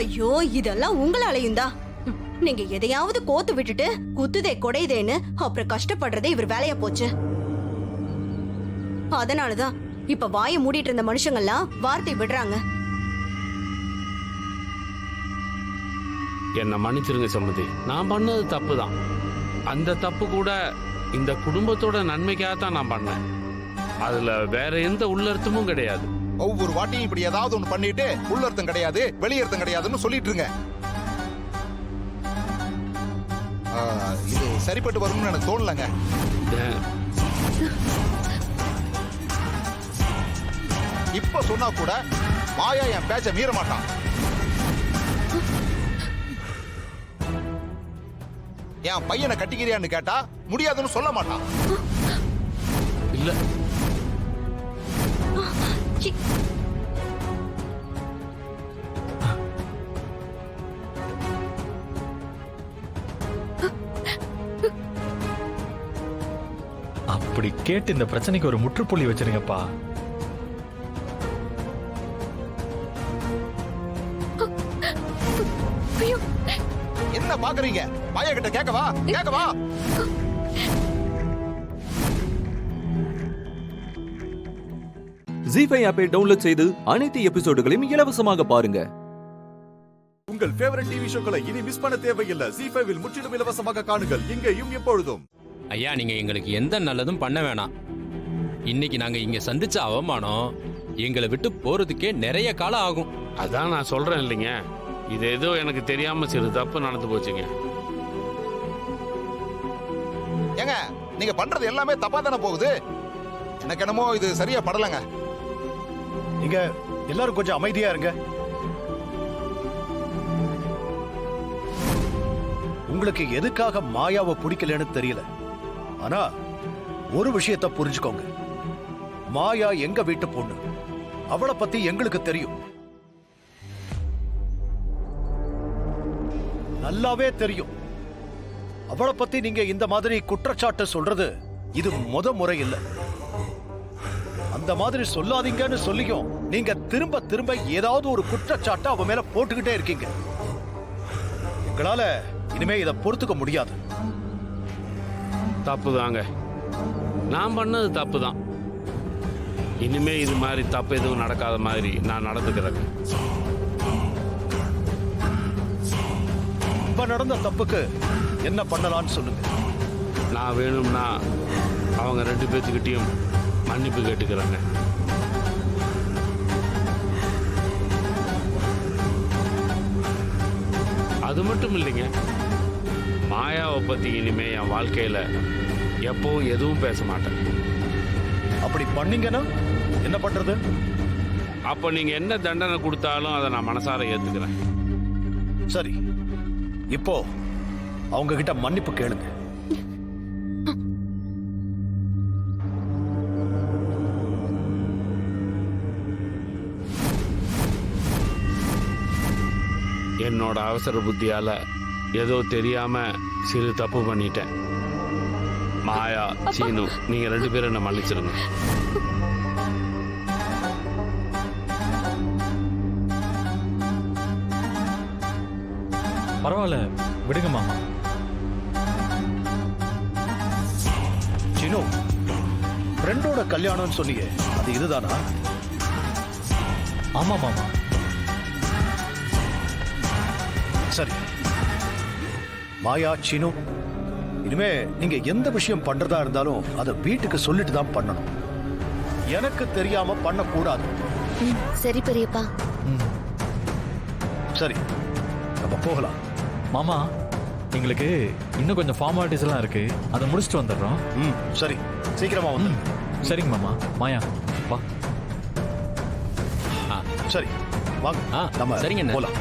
ஐயோ, இதெல்லாம் உங்களாலையும் தான். நீங்க எதையாவது கோத்து விட்டுட்டு குத்துதே கொடையுதேன்னு அப்புறம் கஷ்டப்படுறதே இவர் வேலையா போச்சு. அதனாலதான் இப்ப வாயை மூடிட்டு இருந்த மனுஷங்கெல்லாம் வார்த்தை விடுறாங்க. என்ன மன்னிச்சிருங்க சம்மதி, நான் பண்ணது தப்பு தான். அந்த தப்பு கூட இந்த குடும்பத்தோட நன்மைக்காக தான் நான் பண்ணேன். அதுல வேற எந்த உள்ளர்த்தமும் கிடையாது. ஒவ்வொரு வாட்டியும் இப்படி ஏதாவது ஒண்ணு பண்ணிட்டு உள்ளர்த்தம் கிடையாது வெளியர்த்தம் கிடையாதுன்னு சொல்லிட்டு இருங்க. இது சரிப்பட்டு வரும்னு எனக்கு தோணலங்க. இப்ப சொன்னா கூட மாயா என் பேச்ச மீற மாட்டான். என் பையனை கட்டிக்கிறியான்னு கேட்டா முடியாதுன்னு சொல்ல மாட்டான். இல்ல அப்படி கேட்டு இந்த பிரச்சனைக்கு ஒரு முற்றுப்புள்ளி வச்சிருங்கப்பா. என்ன பாக்குறீங்க? மாயா கிட்ட கேட்கவா? ஜி5 ஆப்பை டவுன்லோட் செய்து அனைத்து எபிசோடுகளையும் இலவசமாக பாருங்க. உங்கள் ஃபேவரட் டிவி ஷோக்களை இனி மிஸ் பண்ண தேவையில்லை. ஜி5 முற்றிலும் இலவசமாக காணுங்கள், இங்கேயும் எப்பொழுதும். ஐயா, நீங்க எங்களுக்கு எந்த நல்லதும் பண்ண வேணாம். இன்னைக்கு நாங்க இங்க சந்திச்ச அவமானம் எங்களை விட்டு போறதுக்கே நிறைய காலம் ஆகும். அதான் நான் சொல்றேன் இல்லைங்க, இது ஏதோ எனக்கு தெரியாம சிறு தப்பு நடந்து போச்சுங்க. ஏங்க, நீங்க பண்றது எல்லாமே தப்பா தானே போகுது. எனக்கு என்னமோ இது சரியா படலங்க. நீங்க எல்லாரும் கொஞ்சம் அமைதியா இருங்க. உங்களுக்கு எதுக்காக மாயாவை பிடிக்கலன்னு தெரியல. ஆனா ஒரு விஷயத்தை புரிஞ்சுக்கோங்க, மாயா எங்க வீட்டு பொண்ணு. அவளை பத்தி எங்களுக்கு தெரியும், நல்லாவே தெரியும். அவளை பத்தி நீங்க இந்த மாதிரி குற்றச்சாட்டு சொல்றது இது முறை இல்ல. அந்த மாதிரி சொல்லாதீங்கன்னு சொல்லியும் நீங்க திரும்ப திரும்ப ஏதாவது ஒரு குற்றச்சாட்டை அவ மேல போட்டுக்கிட்டே இருக்கீங்க. எங்களால இனிமே இதை பொறுத்துக்க முடியாது. தப்பு தாங்க, நான் பண்ணது தப்பு தான். இனிமே இது மாதிரி தப்பு எதுவும் நடக்காத மாதிரி நான் நடந்துக்கிறேன். இப்ப நடந்த தப்புக்கு என்ன பண்ணலாம்னு சொல்லுங்க. நான் வேணும்னா அவங்க 2 பேர்த்துக்கிட்டையும் மன்னிப்பு கேட்டுக்கிறேங்க. அது மட்டும் இல்லைங்க, மாயாவை பத்தி இனிமே என் வாழ்க்கையில எப்பவும் எதுவும் பேச மாட்டேன். அப்படி பண்ணீங்கன்னா என்ன பண்றது? அப்ப நீங்க என்ன தண்டனை கொடுத்தாலும் அதை நான் மனசார ஏத்துக்கிறேன். சரி, இப்போ அவங்க கிட்ட மன்னிப்பு கேளுங்க. என்னோட அவசர புத்தியால ஏதோ தெரியாம சிறு தப்பு பண்ணிட்டேன். மாயா, சீனு, நீங்க 2 பேரும் என்ன மன்னிச்சிருங்க. பரவாயில்ல, விடுங்க மாமா. சீனு, ஃப்ரெண்டோட கல்யாணம்னு சொன்னீங்க, அது இதுதானா? ஆமா மாமா, சரி மாயா, சீனு, இனிமே நீங்க எந்த விஷயம் பண்றதா இருந்தாலும் அதை வீட்டுக்கு சொல்லிட்டு தான் பண்ணணும். எனக்கு தெரியாம பண்ணக்கூடாது. சரி பெரியப்பா. சரி, நம்ம போகலாம். மாமா, எங்களுக்கு இன்னும் கொஞ்சம் ஃபார்மாலிட்டிஸ் எல்லாம் இருக்கு, அதை முடிச்சுட்டு வந்துடுறோம். சரி, சீக்கிரமா வந்து. சரிங்க மாமா. மாயா வா. சரி வாங்க, நம்ம சரிங்க போலாம்.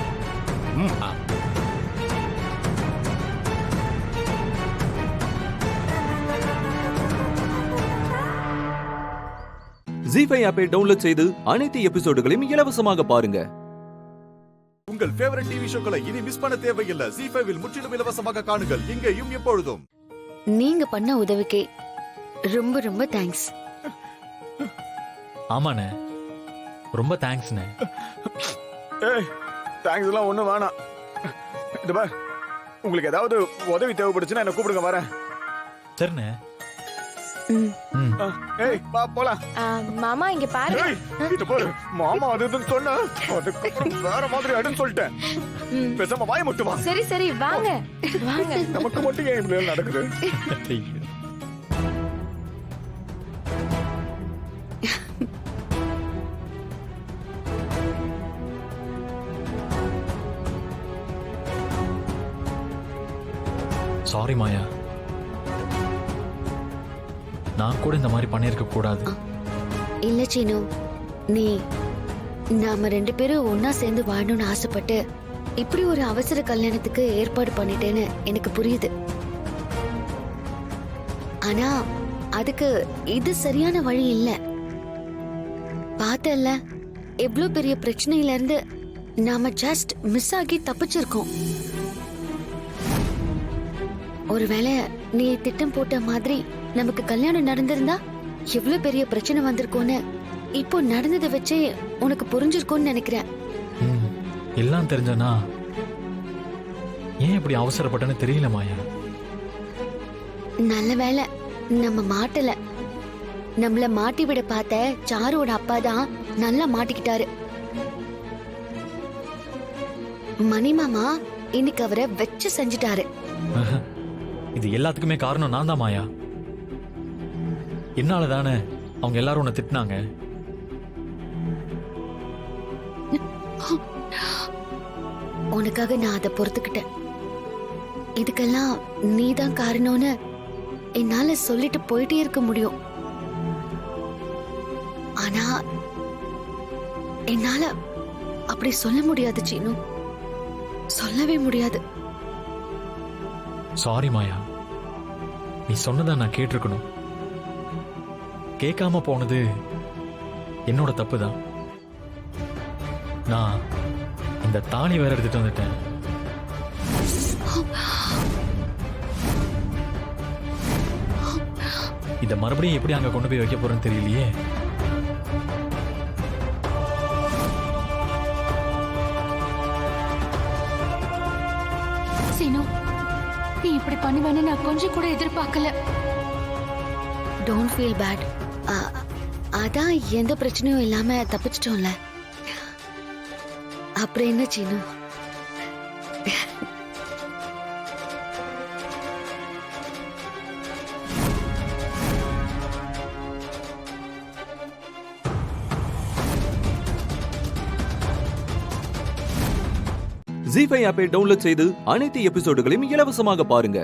ஜி5 ஆப்பை டவுன்லோட் செய்து அனைத்து எபிசோடுகளையும் இலவசமாக பாருங்க. உங்கள் ஃபேவரட் டிவி ஷோக்களை இனி மிஸ் பண்ண தேவையில்லை. ஜி5வில் முற்றிலும் இலவசமாக காணுங்கள் இங்கேயும் எப்பொழுதும். நீங்க பண்ண உதவிக்கு ரொம்ப ரொம்ப தேங்க்ஸ். ஆமாண்ணே, ரொம்ப தேங்க்ஸ்ண்ணே. ஏய், தேங்க்ஸ் எல்லாம் ஒண்ணும் வேணாம். இது பார், உங்களுக்கு ஏதாவது உதவி தேவைப்படுச்சுன்னா என்ன கூப்பிடுங்க, வரேன். சரிண்ணே. ஏய், வா போலாம். மாமா இங்க பாரு. இது பாரு, மாமா அது இதுன்னு சொன்ன, அதுக்கப்புறம் வேற மாதிரி ஆயிடுன்னு சொல்லிட்டேன். பேசாம வாய மட்டும் வா. சரி சரி வாங்க வாங்க. நமக்கு மட்டும் ஏன் இப்படி எல்லாம் நடக்குது? சாரி மாயா, நான் கூட இந்த மாதிரி பண்ணிருக்க கூடாது. இல்ல சீனு, நீ நாம 2 பேரும் ஒன்னா சேர்ந்து வாழணும்னு ஆசைப்பட்டு இப்படி ஒரு அவசர கல்யாணத்துக்கு ஏற்பாடு பண்ணிட்டேன்னு எனக்கு புரியுது. ஆனா அதுக்கு இது சரியான வழி இல்ல. பார்த்தல்ல, எவ்வளவு பெரிய பிரச்சனையில இருந்து நாம ஜஸ்ட் மிஸ் ஆகி தப்பிச்சிருக்கோம். ஒருவேளை நீ திட்டம் போட்ட மாதிரி நமக்கு கல்யாணம் நடந்திருந்தா எவ்வளவு பெரிய பிரச்சனை வந்திருக்கும்னு இப்போ நடந்ததை வச்சே உனக்கு புரிஞ்சிருக்கும்னு நினைக்கிறேன். எல்லாம் தெரிஞ்சனா ஏன் இப்படி அவசரப்பட்டேன்னு தெரியல மாயா. நல்ல வேளை நம்ம மாட்டல. நம்மள மாட்டி விட பார்த்த சாருவோட அப்பா தான் நல்லா மாட்டிக்கிட்டாரு. மணிமாமா இன்னைக்கு அவரை வச்சு செஞ்சிட்டாரு. இது எல்லாத்துக்குமே காரணம் நான் தான் மாயா. என்னால தானே அவங்க எல்லாரும் உன்னை திட்டினாங்க. உனக்காக நான் அதை பொறுத்துக்கிட்டேன். இதுக்கெல்லாம் நீதான் காரணம்னு என்னால சொல்லிட்டு போயிட்டே இருக்க முடியும். ஆனா என்னால அப்படி சொல்ல முடியாது சீனு, சொல்லவே முடியாது. சாரி மாயா, நீ சொன்னதை நான் கேட்டிருக்கணும். கேட்காம போனது என்னோட தப்பு தான். நான் இந்த தாலி வேற எடுத்துட்டு வந்துட்டேன். இத மறுபடியும் எப்படி அங்க கொண்டு போய் வைக்க போறேன்னு தெரியலையே. சீனு, நீ இப்படி பண்ணுவேன்னு நான் கொஞ்சம் கூட எதிர்பார்க்கல. Don't feel bad. அதான் எந்த பிரச்சனையும் இல்லாம தப்பிச்சிட்டோம்ல. அப்புறம் என்ன சீனு? ஜி5 ஆப்பை டவுன்லோட் செய்து அனைத்து எபிசோடுகளையும் இலவசமாக பாருங்க.